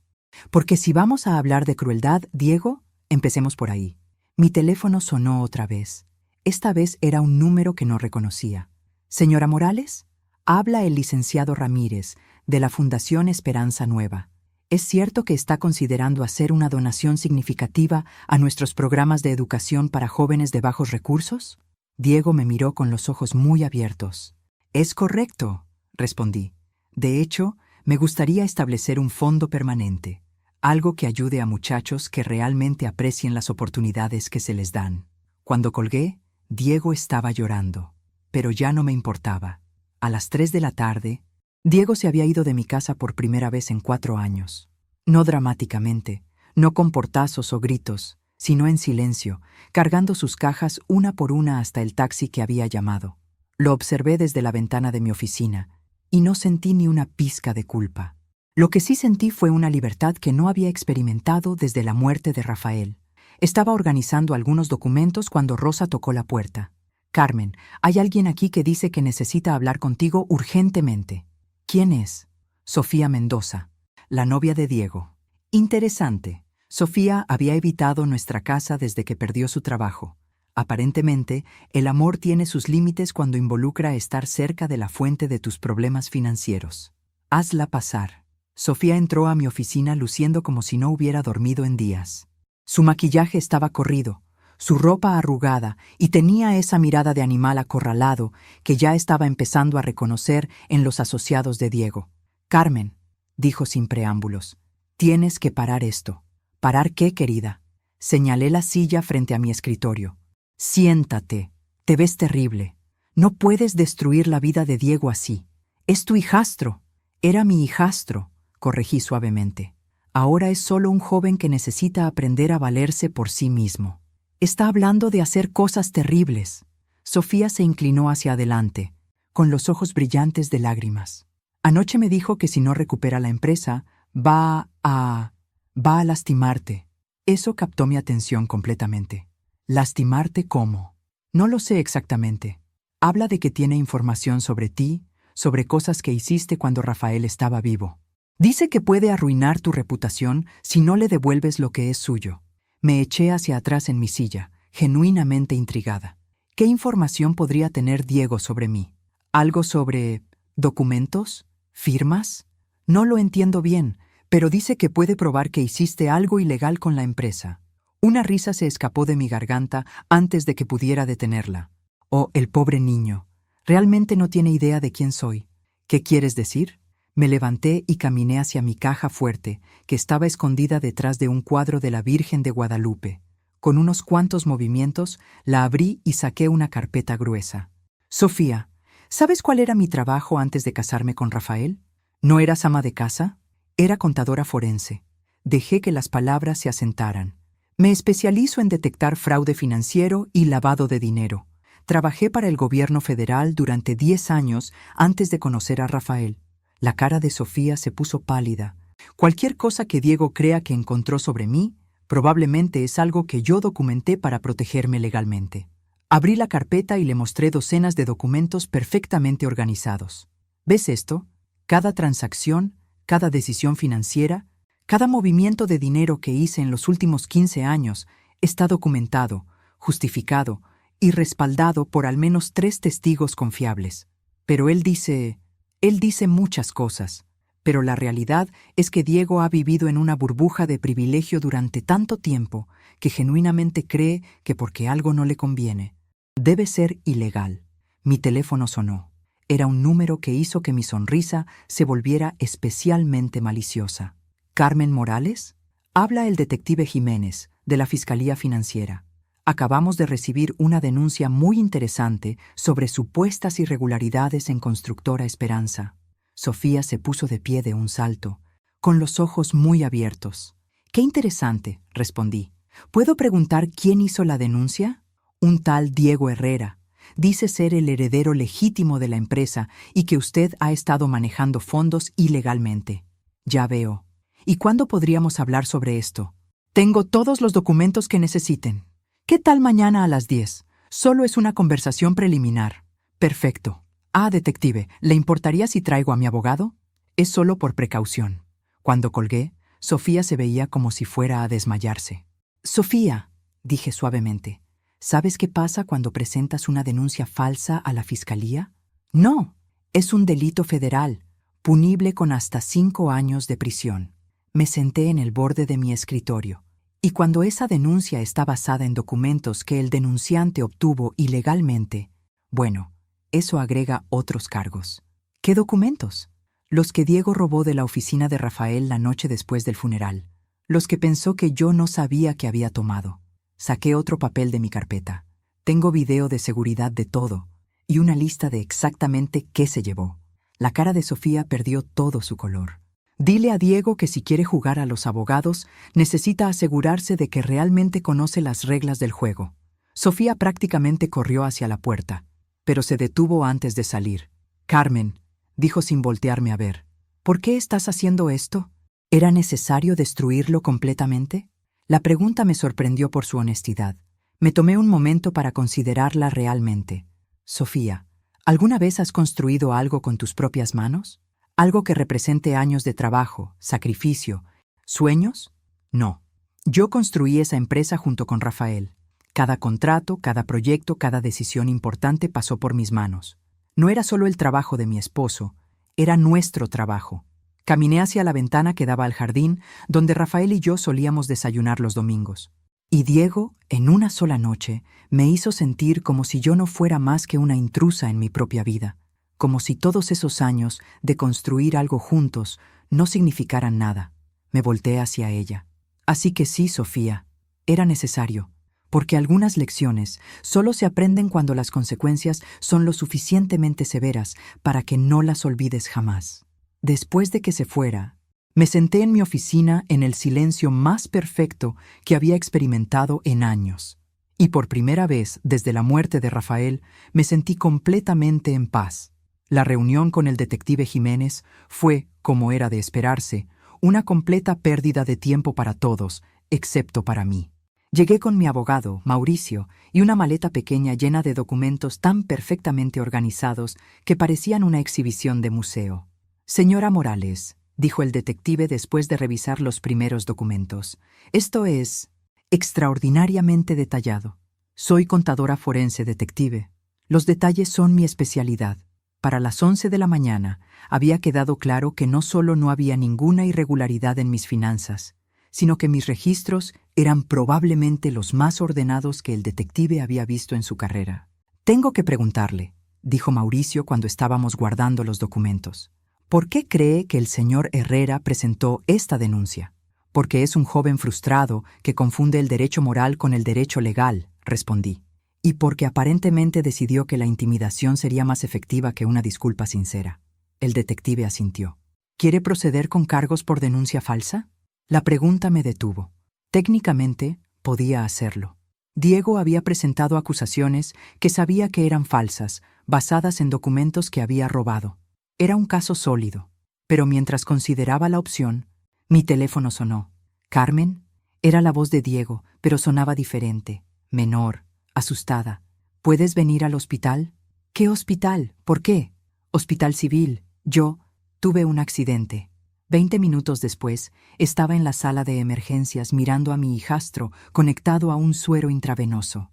[SPEAKER 1] Porque si vamos a hablar de crueldad, Diego, empecemos por ahí. Mi teléfono sonó otra vez. Esta vez era un número que no reconocía. Señora Morales, habla el licenciado Ramírez, de la Fundación Esperanza Nueva. ¿Es cierto que está considerando hacer una donación significativa a nuestros programas de educación para jóvenes de bajos recursos? Diego me miró con los ojos muy abiertos. Es correcto, respondí. De hecho, me gustaría establecer un fondo permanente, algo que ayude a muchachos que realmente aprecien las oportunidades que se les dan. Cuando colgué, Diego estaba llorando, pero ya no me importaba. A las 3 de la tarde, Diego se había ido de mi casa por primera vez en 4 años. No dramáticamente, no con portazos o gritos, sino en silencio, cargando sus cajas una por una hasta el taxi que había llamado. Lo observé desde la ventana de mi oficina, y no sentí ni una pizca de culpa. Lo que sí sentí fue una libertad que no había experimentado desde la muerte de Rafael. Estaba organizando algunos documentos cuando Rosa tocó la puerta. «Carmen, hay alguien aquí que dice que necesita hablar contigo urgentemente». «¿Quién es?» «Sofía Mendoza, la novia de Diego». «Interesante. Sofía había evitado nuestra casa desde que perdió su trabajo. Aparentemente, el amor tiene sus límites cuando involucra estar cerca de la fuente de tus problemas financieros. Hazla pasar». Sofía entró a mi oficina luciendo como si no hubiera dormido en días. Su maquillaje estaba corrido, su ropa arrugada, y tenía esa mirada de animal acorralado que ya estaba empezando a reconocer en los asociados de Diego. «Carmen», dijo sin preámbulos, «tienes que parar esto». «¿Parar qué, querida?» Señalé la silla frente a mi escritorio. «Siéntate. Te ves terrible. No puedes destruir la vida de Diego así. Es tu hijastro. Era mi hijastro, corregí suavemente. Ahora es solo un joven que necesita aprender a valerse por sí mismo. Está hablando de hacer cosas terribles. Sofía se inclinó hacia adelante, con los ojos brillantes de lágrimas. Anoche me dijo que si no recupera la empresa, va a lastimarte. Eso captó mi atención completamente. ¿Lastimarte cómo? No lo sé exactamente. Habla de que tiene información sobre ti, sobre cosas que hiciste cuando Rafael estaba vivo. Dice que puede arruinar tu reputación si no le devuelves lo que es suyo. Me eché hacia atrás en mi silla, genuinamente intrigada. ¿Qué información podría tener Diego sobre mí? ¿Algo sobre documentos? ¿Firmas? No lo entiendo bien, pero dice que puede probar que hiciste algo ilegal con la empresa. Una risa se escapó de mi garganta antes de que pudiera detenerla. Oh, el pobre niño. Realmente no tiene idea de quién soy. ¿Qué quieres decir? Me levanté y caminé hacia mi caja fuerte, que estaba escondida detrás de un cuadro de la Virgen de Guadalupe. Con unos cuantos movimientos, la abrí y saqué una carpeta gruesa. Sofía, ¿sabes cuál era mi trabajo antes de casarme con Rafael? ¿No eras ama de casa? Era contadora forense. Dejé que las palabras se asentaran. Me especializo en detectar fraude financiero y lavado de dinero. Trabajé para el gobierno federal durante 10 años antes de conocer a Rafael. La cara de Sofía se puso pálida. Cualquier cosa que Diego crea que encontró sobre mí, probablemente es algo que yo documenté para protegerme legalmente. Abrí la carpeta y le mostré docenas de documentos perfectamente organizados. ¿Ves esto? Cada transacción, cada decisión financiera, cada movimiento de dinero que hice en los últimos 15 años está documentado, justificado y respaldado por al menos 3 testigos confiables. Pero él dice muchas cosas, pero la realidad es que Diego ha vivido en una burbuja de privilegio durante tanto tiempo que genuinamente cree que porque algo no le conviene, debe ser ilegal. Mi teléfono sonó. Era un número que hizo que mi sonrisa se volviera especialmente maliciosa. ¿Carmen Morales? Habla el detective Jiménez, de la Fiscalía Financiera. Acabamos de recibir una denuncia muy interesante sobre supuestas irregularidades en Constructora Esperanza. Sofía se puso de pie de un salto, con los ojos muy abiertos. «Qué interesante», respondí. «¿Puedo preguntar quién hizo la denuncia?» «Un tal Diego Herrera. Dice ser el heredero legítimo de la empresa y que usted ha estado manejando fondos ilegalmente». «Ya veo. ¿Y cuándo podríamos hablar sobre esto?» «Tengo todos los documentos que necesiten». «¿Qué tal mañana a las 10? Solo es una conversación preliminar». «Perfecto. Ah, detective, ¿le importaría si traigo a mi abogado?» «Es solo por precaución». Cuando colgué, Sofía se veía como si fuera a desmayarse. «Sofía», dije suavemente, ¿sabes qué pasa cuando presentas una denuncia falsa a la fiscalía? No, es un delito federal, punible con hasta 5 años de prisión. Me senté en el borde de mi escritorio. Y cuando esa denuncia está basada en documentos que el denunciante obtuvo ilegalmente, bueno, eso agrega otros cargos. ¿Qué documentos? Los que Diego robó de la oficina de Rafael la noche después del funeral. Los que pensó que yo no sabía que había tomado. Saqué otro papel de mi carpeta. Tengo video de seguridad de todo y una lista de exactamente qué se llevó. La cara de Sofía perdió todo su color. Dile a Diego que si quiere jugar a los abogados, necesita asegurarse de que realmente conoce las reglas del juego. Sofía prácticamente corrió hacia la puerta, pero se detuvo antes de salir. «Carmen», dijo sin voltearme a ver, «¿por qué estás haciendo esto? ¿Era necesario destruirlo completamente?» La pregunta me sorprendió por su honestidad. Me tomé un momento para considerarla realmente. «Sofía, ¿alguna vez has construido algo con tus propias manos? ¿Algo que represente años de trabajo, sacrificio, sueños?» No. Yo construí esa empresa junto con Rafael. Cada contrato, cada proyecto, cada decisión importante pasó por mis manos. No era solo el trabajo de mi esposo, era nuestro trabajo. Caminé hacia la ventana que daba al jardín, donde Rafael y yo solíamos desayunar los domingos. Y Diego, en una sola noche, me hizo sentir como si yo no fuera más que una intrusa en mi propia vida, como si todos esos años de construir algo juntos no significaran nada. Me volteé hacia ella. «Así que sí, Sofía, era necesario. porque algunas lecciones solo se aprenden cuando las consecuencias son lo suficientemente severas para que no las olvides jamás. Después de que se fuera, me senté en mi oficina en el silencio más perfecto que había experimentado en años. Y por primera vez desde la muerte de Rafael me sentí completamente en paz. La reunión con el detective Jiménez fue, como era de esperarse, una completa pérdida de tiempo para todos, excepto para mí. Llegué con mi abogado, Mauricio, y una maleta pequeña llena de documentos tan perfectamente organizados que parecían una exhibición de museo. «Señora Morales», dijo el detective después de revisar los primeros documentos, «esto es extraordinariamente detallado. Soy contadora forense, detective. Los detalles son mi especialidad. Para las 11 de la mañana había quedado claro que no solo no había ninguna irregularidad en mis finanzas, sino que mis registros eran probablemente los más ordenados que el detective había visto en su carrera. «Tengo que preguntarle», dijo Mauricio cuando estábamos guardando los documentos. «¿Por qué cree que el señor Herrera presentó esta denuncia?» «Porque es un joven frustrado que confunde el derecho moral con el derecho legal», respondí. «Y porque aparentemente decidió que la intimidación sería más efectiva que una disculpa sincera». El detective asintió. «¿Quiere proceder con cargos por denuncia falsa?» La pregunta me detuvo. Técnicamente, podía hacerlo. Diego había presentado acusaciones que sabía que eran falsas, basadas en documentos que había robado. Era un caso sólido. Pero mientras consideraba la opción, mi teléfono sonó. «Carmen», era la voz de Diego, pero sonaba diferente, menor, asustada. «¿Puedes venir al hospital?» «¿Qué hospital? ¿Por qué?» «Hospital civil. Yo tuve un accidente». 20 minutos después, estaba en la sala de emergencias mirando a mi hijastro conectado a un suero intravenoso.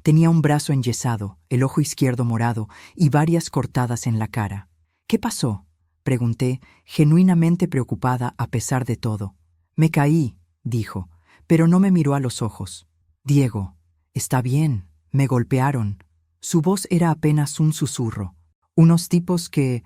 [SPEAKER 1] Tenía un brazo enyesado, el ojo izquierdo morado y varias cortadas en la cara. «¿Qué pasó?», pregunté, genuinamente preocupada a pesar de todo. «Me caí», dijo, pero no me miró a los ojos. «Diego, está bien, me golpearon». Su voz era apenas un susurro. «Unos tipos que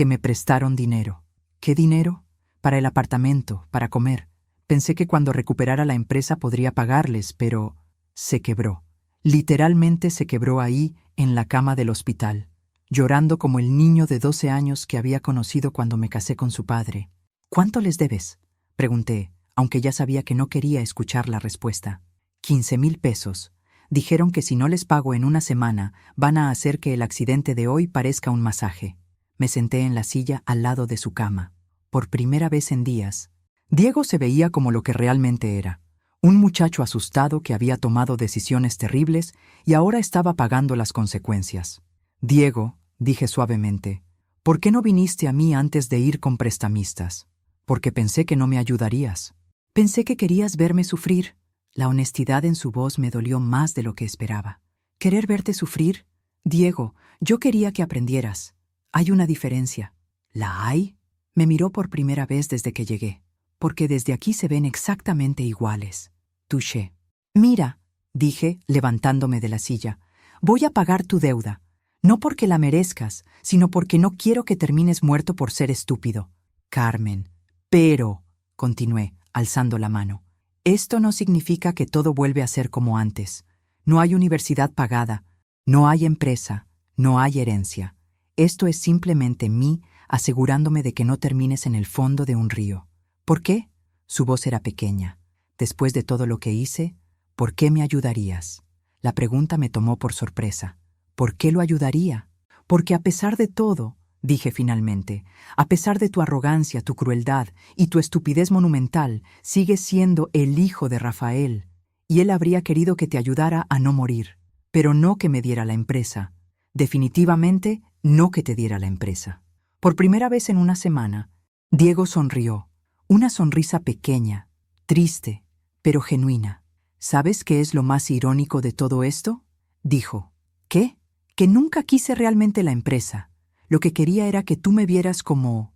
[SPEAKER 1] me prestaron dinero». «¿Qué dinero?» «Para el apartamento, para comer. Pensé que cuando recuperara la empresa podría pagarles, pero se quebró. Literalmente se quebró ahí, en la cama del hospital, llorando como el niño de 12 años que había conocido cuando me casé con su padre». «¿Cuánto les debes?», pregunté, aunque ya sabía que no quería escuchar la respuesta. 15,000 pesos. Dijeron que si no les pago en una semana, van a hacer que el accidente de hoy parezca un masaje. Me senté en la silla al lado de su cama. Por primera vez en días, Diego se veía como lo que realmente era. Un muchacho asustado que había tomado decisiones terribles y ahora estaba pagando las consecuencias. «Diego», dije suavemente, «¿por qué no viniste a mí antes de ir con prestamistas?» «Porque pensé que no me ayudarías». «Pensé que querías verme sufrir». La honestidad en su voz me dolió más de lo que esperaba. «¿Querer verte sufrir? Diego, yo quería que aprendieras. Hay una diferencia». «¿La hay?» Me miró por primera vez desde que llegué. «Porque desde aquí se ven exactamente iguales». Touché. «Mira», dije, levantándome de la silla, «voy a pagar tu deuda. No porque la merezcas, sino porque no quiero que termines muerto por ser estúpido». «Carmen». «Pero», continué, alzando la mano, «esto no significa que todo vuelve a ser como antes. No hay universidad pagada, no hay empresa, no hay herencia. Esto es simplemente mí asegurándome de que no termines en el fondo de un río». «¿Por qué?». Su voz era pequeña. «Después de todo lo que hice, ¿por qué me ayudarías?». La pregunta me tomó por sorpresa. ¿Por qué lo ayudaría? «Porque a pesar de todo», dije finalmente, «a pesar de tu arrogancia, tu crueldad y tu estupidez monumental, sigues siendo el hijo de Rafael, y él habría querido que te ayudara a no morir, pero no que me diera la empresa. Definitivamente no que te diera la empresa». Por primera vez en una semana, Diego sonrió. Una sonrisa pequeña, triste, pero genuina. «¿Sabes qué es lo más irónico de todo esto?», dijo. «¿Qué?». «Que nunca quise realmente la empresa. Lo que quería era que tú me vieras como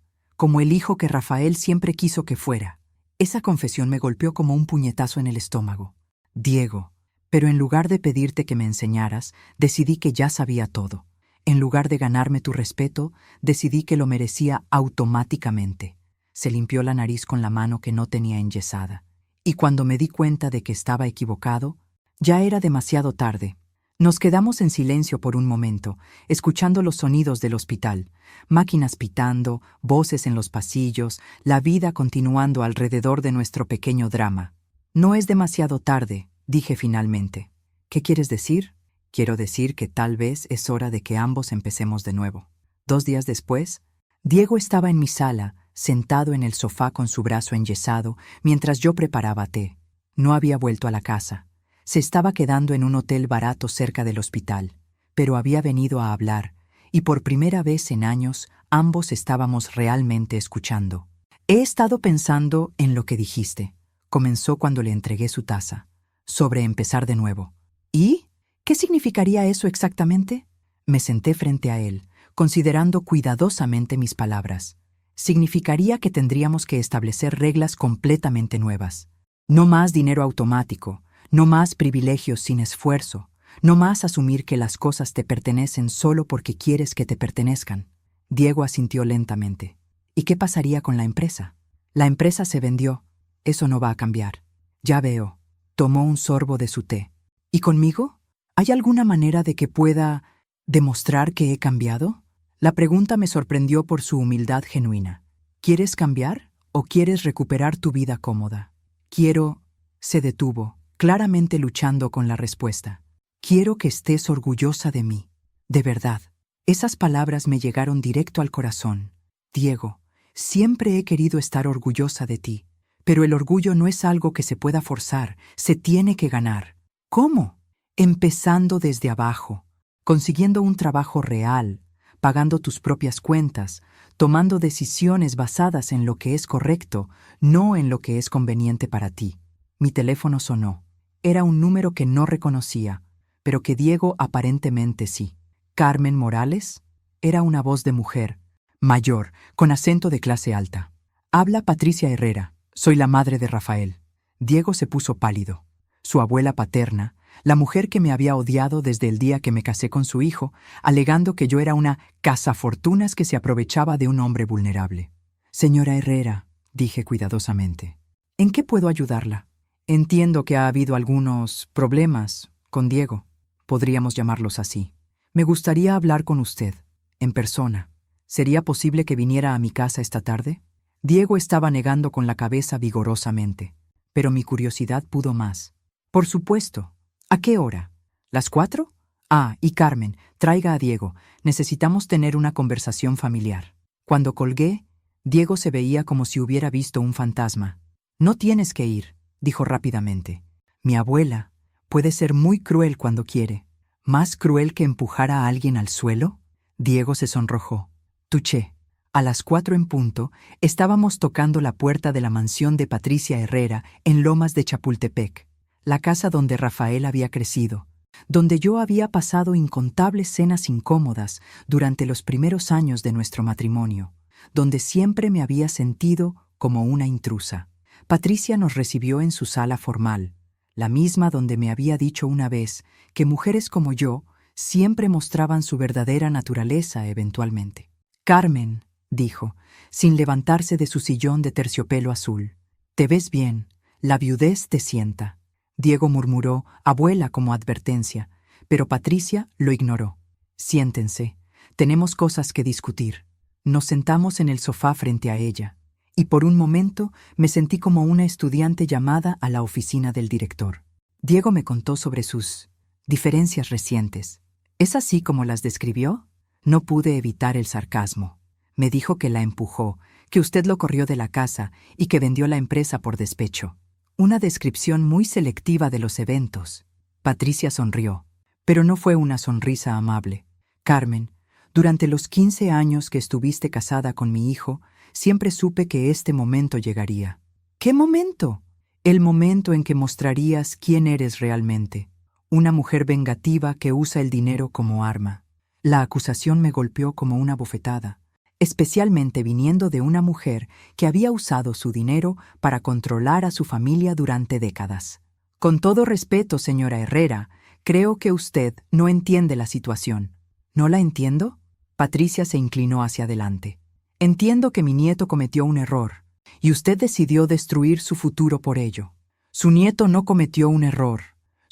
[SPEAKER 1] el hijo que Rafael siempre quiso que fuera». Esa confesión me golpeó como un puñetazo en el estómago. «Diego, pero en lugar de pedirte que me enseñaras, decidí que ya sabía todo. En lugar de ganarme tu respeto, decidí que lo merecía automáticamente». Se limpió la nariz con la mano que no tenía enyesada. «Y cuando me di cuenta de que estaba equivocado, Ya era demasiado tarde. Nos quedamos en silencio por un momento, escuchando los sonidos del hospital, máquinas pitando, voces en los pasillos, la vida continuando alrededor de nuestro pequeño drama. No es demasiado tarde, dije finalmente. ¿Qué quieres decir? Quiero decir que tal vez es hora de que ambos empecemos de nuevo. 2 días después, Diego estaba en mi sala, sentado en el sofá con su brazo enyesado, mientras yo preparaba té. No había vuelto a la casa. Se estaba quedando en un hotel barato cerca del hospital, pero había venido a hablar, y por primera vez en años ambos estábamos realmente escuchando. He estado pensando en lo que dijiste, comenzó cuando le entregué su taza, sobre empezar de nuevo. ¿Y? ¿Qué significaría eso exactamente? Me senté frente a él, considerando cuidadosamente mis palabras. Significaría que tendríamos que establecer reglas completamente nuevas. No más dinero automático, no más privilegios sin esfuerzo, no más asumir que las cosas te pertenecen solo porque quieres que te pertenezcan. Diego asintió lentamente. ¿Y qué pasaría con la empresa? La empresa se vendió. Eso no va a cambiar. Ya veo. Tomó un sorbo de su té. ¿Y conmigo? ¿Hay alguna manera de que pueda demostrar que he cambiado? La pregunta me sorprendió por su humildad genuina. ¿Quieres cambiar o quieres recuperar tu vida cómoda? Quiero... Se detuvo, claramente luchando con la respuesta. Quiero que estés orgullosa de mí. De verdad. Esas palabras me llegaron directo al corazón. Diego, siempre he querido estar orgullosa de ti, pero el orgullo no es algo que se pueda forzar, se tiene que ganar. ¿Cómo? Empezando desde abajo, consiguiendo un trabajo real, pagando tus propias cuentas, tomando decisiones basadas en lo que es correcto, no en lo que es conveniente para ti. Mi teléfono sonó. Era un número que no reconocía, pero que Diego aparentemente sí. ¿Carmen Morales? Era una voz de mujer, mayor, con acento de clase alta. Habla Patricia Herrera, soy la madre de Rafael. Diego se puso pálido. Su abuela paterna, la mujer que me había odiado desde el día que me casé con su hijo, alegando que yo era una cazafortunas que se aprovechaba de un hombre vulnerable. Señora Herrera, dije cuidadosamente, ¿en qué puedo ayudarla? Entiendo que ha habido algunos problemas con Diego, podríamos llamarlos así. Me gustaría hablar con usted, en persona. ¿Sería posible que viniera a mi casa esta tarde? Diego estaba negando con la cabeza vigorosamente, pero mi curiosidad pudo más. Por supuesto. ¿A qué hora? ¿Las 4? Ah, y Carmen, traiga a Diego. Necesitamos tener una conversación familiar. Cuando colgué, Diego se veía como si hubiera visto un fantasma. No tienes que ir, dijo rápidamente. Mi abuela puede ser muy cruel cuando quiere. ¿Más cruel que empujar a alguien al suelo? Diego se sonrojó. Tuché. A las 4 en punto, estábamos tocando la puerta de la mansión de Patricia Herrera en Lomas de Chapultepec, la casa donde Rafael había crecido, donde yo había pasado incontables cenas incómodas durante los primeros años de nuestro matrimonio, donde siempre me había sentido como una intrusa. Patricia nos recibió en su sala formal, la misma donde me había dicho una vez que mujeres como yo siempre mostraban su verdadera naturaleza eventualmente. Carmen, dijo, sin levantarse de su sillón de terciopelo azul, te ves bien, la viudez te sienta. Diego murmuró, abuela, como advertencia, pero Patricia lo ignoró. Siéntense, tenemos cosas que discutir. Nos sentamos en el sofá frente a ella, y por un momento me sentí como una estudiante llamada a la oficina del director. Diego me contó sobre sus diferencias recientes. ¿Es así como las describió? No pude evitar el sarcasmo. Me dijo que la empujó, que usted lo corrió de la casa y que vendió la empresa por despecho. Una descripción muy selectiva de los eventos. Patricia sonrió, pero no fue una sonrisa amable. Carmen, durante los 15 años que estuviste casada con mi hijo, siempre supe que este momento llegaría. ¿Qué momento? El momento en que mostrarías quién eres realmente. Una mujer vengativa que usa el dinero como arma. La acusación me golpeó como una bofetada, especialmente viniendo de una mujer que había usado su dinero para controlar a su familia durante décadas. Con todo respeto, señora Herrera, creo que usted no entiende la situación. ¿No la entiendo? Patricia se inclinó hacia adelante. Entiendo que mi nieto cometió un error, y usted decidió destruir su futuro por ello. Su nieto no cometió un error.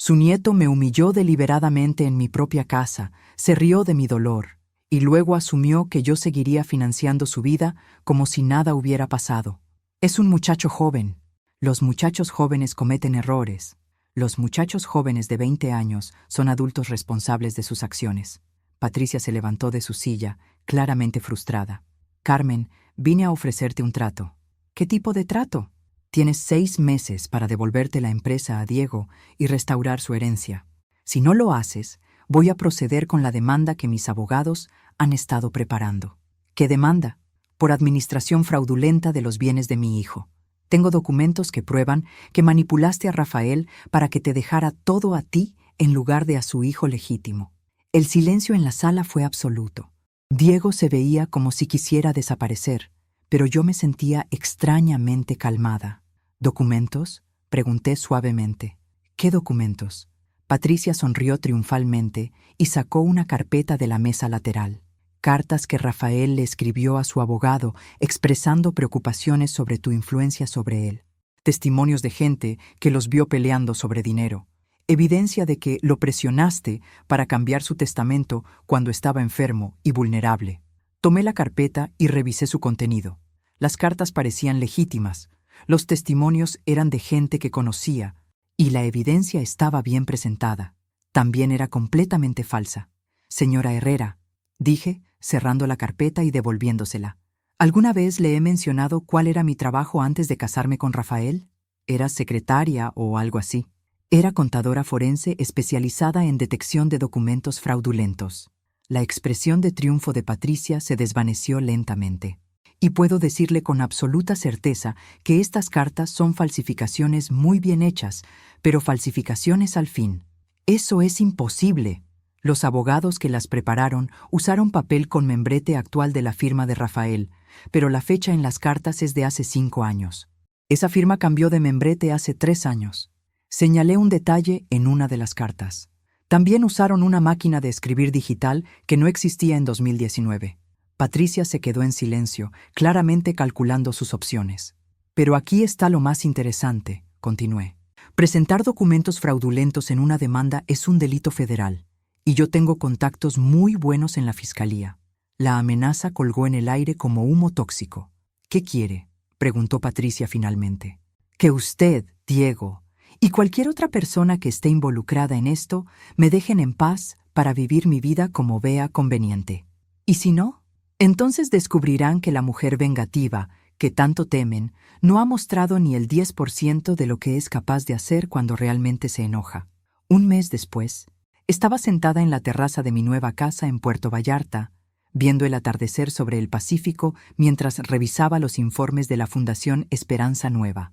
[SPEAKER 1] Su nieto me humilló deliberadamente en mi propia casa, se rió de mi dolor, y luego asumió que yo seguiría financiando su vida como si nada hubiera pasado. Es un muchacho joven. Los muchachos jóvenes cometen errores. Los muchachos jóvenes de 20 años son adultos responsables de sus acciones. Patricia se levantó de su silla, claramente frustrada. Carmen, vine a ofrecerte un trato. ¿Qué tipo de trato? Tienes 6 meses para devolverte la empresa a Diego y restaurar su herencia. Si no lo haces, voy a proceder con la demanda que mis abogados han estado preparando. ¿Qué demanda? Por administración fraudulenta de los bienes de mi hijo. Tengo documentos que prueban que manipulaste a Rafael para que te dejara todo a ti en lugar de a su hijo legítimo. El silencio en la sala fue absoluto. Diego se veía como si quisiera desaparecer, pero yo me sentía extrañamente calmada. ¿Documentos?, pregunté suavemente. ¿Qué documentos? Patricia sonrió triunfalmente y sacó una carpeta de la mesa lateral. Cartas que Rafael le escribió a su abogado expresando preocupaciones sobre tu influencia sobre él. Testimonios de gente que los vio peleando sobre dinero. Evidencia de que lo presionaste para cambiar su testamento cuando estaba enfermo y vulnerable. Tomé la carpeta y revisé su contenido. Las cartas parecían legítimas. Los testimonios eran de gente que conocía y la evidencia estaba bien presentada. También era completamente falsa. Señora Herrera, dije, cerrando la carpeta y devolviéndosela. ¿Alguna vez le he mencionado cuál era mi trabajo antes de casarme con Rafael? Era secretaria o algo así. Era contadora forense especializada en detección de documentos fraudulentos. La expresión de triunfo de Patricia se desvaneció lentamente. Y puedo decirle con absoluta certeza que estas cartas son falsificaciones muy bien hechas, pero falsificaciones al fin. Eso es imposible. Los abogados que las prepararon usaron papel con membrete actual de la firma de Rafael, pero la fecha en las cartas es de hace 5 años. Esa firma cambió de membrete hace 3 años. Señalé un detalle en una de las cartas. También usaron una máquina de escribir digital que no existía en 2019. Patricia se quedó en silencio, claramente calculando sus opciones. Pero aquí está lo más interesante, continué. Presentar documentos fraudulentos en una demanda es un delito federal. Y yo tengo contactos muy buenos en la fiscalía. La amenaza colgó en el aire como humo tóxico. ¿Qué quiere?, preguntó Patricia finalmente. Que usted, Diego, y cualquier otra persona que esté involucrada en esto me dejen en paz para vivir mi vida como vea conveniente. ¿Y si no? Entonces descubrirán que la mujer vengativa, que tanto temen, no ha mostrado ni el 10% de lo que es capaz de hacer cuando realmente se enoja. Un mes después, estaba sentada en la terraza de mi nueva casa en Puerto Vallarta, viendo el atardecer sobre el Pacífico mientras revisaba los informes de la Fundación Esperanza Nueva.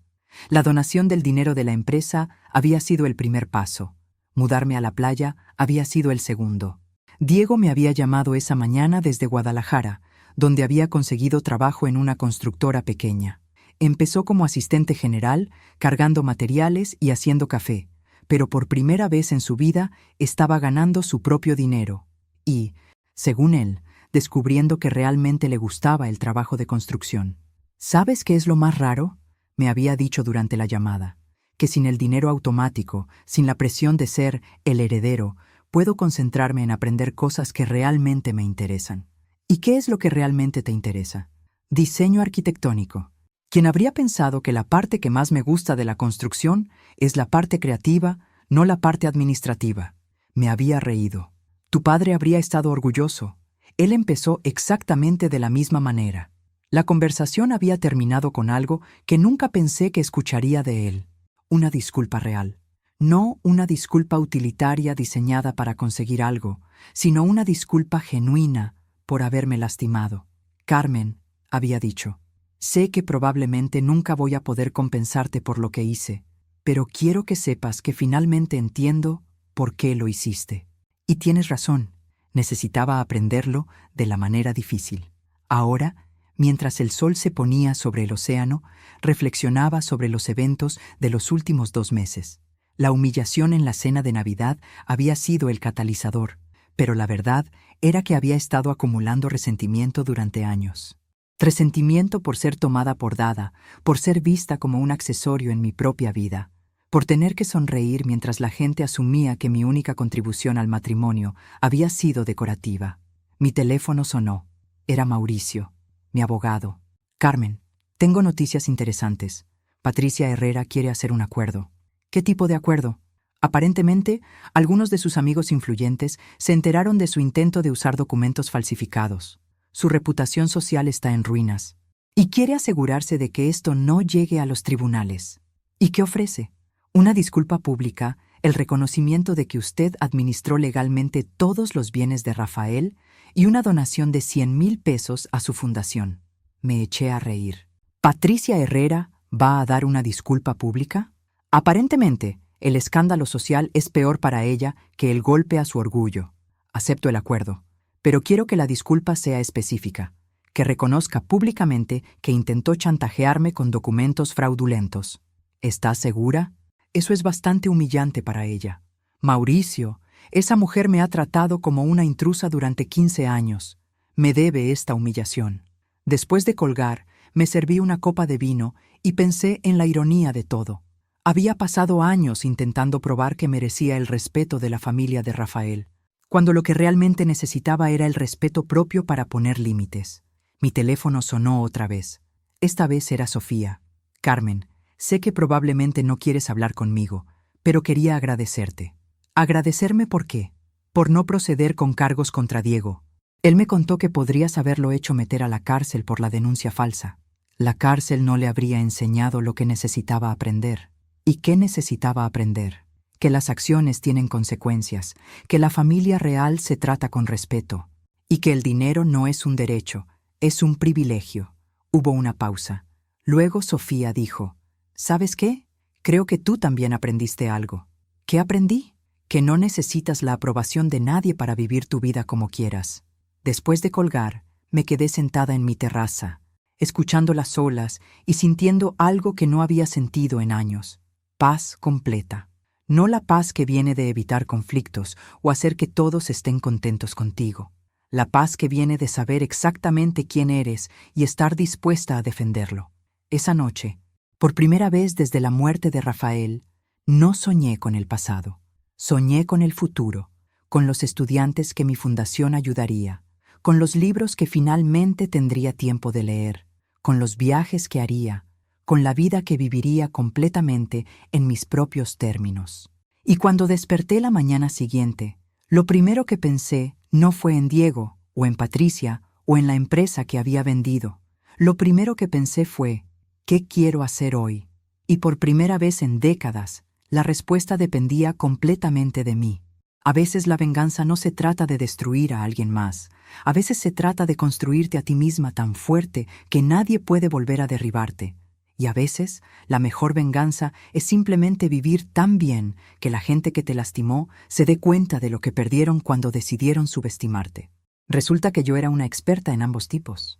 [SPEAKER 1] La donación del dinero de la empresa había sido el primer paso. Mudarme a la playa había sido el segundo. Diego me había llamado esa mañana desde Guadalajara, donde había conseguido trabajo en una constructora pequeña. Empezó como asistente general, cargando materiales y haciendo café, pero por primera vez en su vida estaba ganando su propio dinero y, según él, descubriendo que realmente le gustaba el trabajo de construcción. ¿Sabes qué es lo más raro?, me había dicho durante la llamada, que sin el dinero automático, sin la presión de ser el heredero, puedo concentrarme en aprender cosas que realmente me interesan. ¿Y qué es lo que realmente te interesa? Diseño arquitectónico. ¿Quién habría pensado que la parte que más me gusta de la construcción es la parte creativa, no la parte administrativa? Me había reído. Tu padre habría estado orgulloso. Él empezó exactamente de la misma manera. La conversación había terminado con algo que nunca pensé que escucharía de él. Una disculpa real. No una disculpa utilitaria diseñada para conseguir algo, sino una disculpa genuina por haberme lastimado. Carmen, había dicho, sé que probablemente nunca voy a poder compensarte por lo que hice, pero quiero que sepas que finalmente entiendo por qué lo hiciste. Y tienes razón, necesitaba aprenderlo de la manera difícil. Ahora, mientras el sol se ponía sobre el océano, reflexionaba sobre los eventos de los últimos 2 meses. La humillación en la cena de Navidad había sido el catalizador, pero la verdad era que había estado acumulando resentimiento durante años. Resentimiento por ser tomada por dada, por ser vista como un accesorio en mi propia vida. por tener que sonreír mientras la gente asumía que mi única contribución al matrimonio había sido decorativa. Mi teléfono sonó. Era Mauricio, mi abogado. Carmen, tengo noticias interesantes. Patricia Herrera quiere hacer un acuerdo. ¿Qué tipo de acuerdo? Aparentemente, algunos de sus amigos influyentes se enteraron de su intento de usar documentos falsificados. Su reputación social está en ruinas. Y quiere asegurarse de que esto no llegue a los tribunales. ¿Y qué ofrece? Una disculpa pública, el reconocimiento de que usted administró legalmente todos los bienes de Rafael y una donación de 100,000 pesos a su fundación. Me eché a reír. ¿Patricia Herrera va a dar una disculpa pública? Aparentemente, el escándalo social es peor para ella que el golpe a su orgullo. Acepto el acuerdo, pero quiero que la disculpa sea específica, que reconozca públicamente que intentó chantajearme con documentos fraudulentos. ¿Estás segura? Eso es bastante humillante para ella. Mauricio, esa mujer me ha tratado como una intrusa durante 15 años. Me debe esta humillación. Después de colgar, me serví una copa de vino y pensé en la ironía de todo. Había pasado años intentando probar que merecía el respeto de la familia de Rafael, cuando lo que realmente necesitaba era el respeto propio para poner límites. Mi teléfono sonó otra vez. Esta vez era Sofía. Carmen, sé que probablemente no quieres hablar conmigo, pero quería agradecerte. ¿Agradecerme por qué? Por no proceder con cargos contra Diego. Él me contó que podrías haberlo hecho meter a la cárcel por la denuncia falsa. La cárcel no le habría enseñado lo que necesitaba aprender. ¿Y qué necesitaba aprender? Que las acciones tienen consecuencias, que la familia real se trata con respeto, y que el dinero no es un derecho, es un privilegio. Hubo una pausa. Luego Sofía dijo, ¿sabes qué? Creo que tú también aprendiste algo. ¿Qué aprendí? Que no necesitas la aprobación de nadie para vivir tu vida como quieras. Después de colgar, me quedé sentada en mi terraza, escuchando las olas y sintiendo algo que no había sentido en años. Paz completa. No la paz que viene de evitar conflictos o hacer que todos estén contentos contigo. La paz que viene de saber exactamente quién eres y estar dispuesta a defenderlo. Esa noche, por primera vez desde la muerte de Rafael, no soñé con el pasado. Soñé con el futuro, con los estudiantes que mi fundación ayudaría, con los libros que finalmente tendría tiempo de leer, con los viajes que haría, con la vida que viviría completamente en mis propios términos. Y cuando desperté la mañana siguiente, lo primero que pensé no fue en Diego, o en Patricia, o en la empresa que había vendido. Lo primero que pensé fue, ¿qué quiero hacer hoy? Y por primera vez en décadas, la respuesta dependía completamente de mí. A veces la venganza no se trata de destruir a alguien más. A veces se trata de construirte a ti misma tan fuerte que nadie puede volver a derribarte. Y a veces, la mejor venganza es simplemente vivir tan bien que la gente que te lastimó se dé cuenta de lo que perdieron cuando decidieron subestimarte. Resulta que yo era una experta en ambos tipos.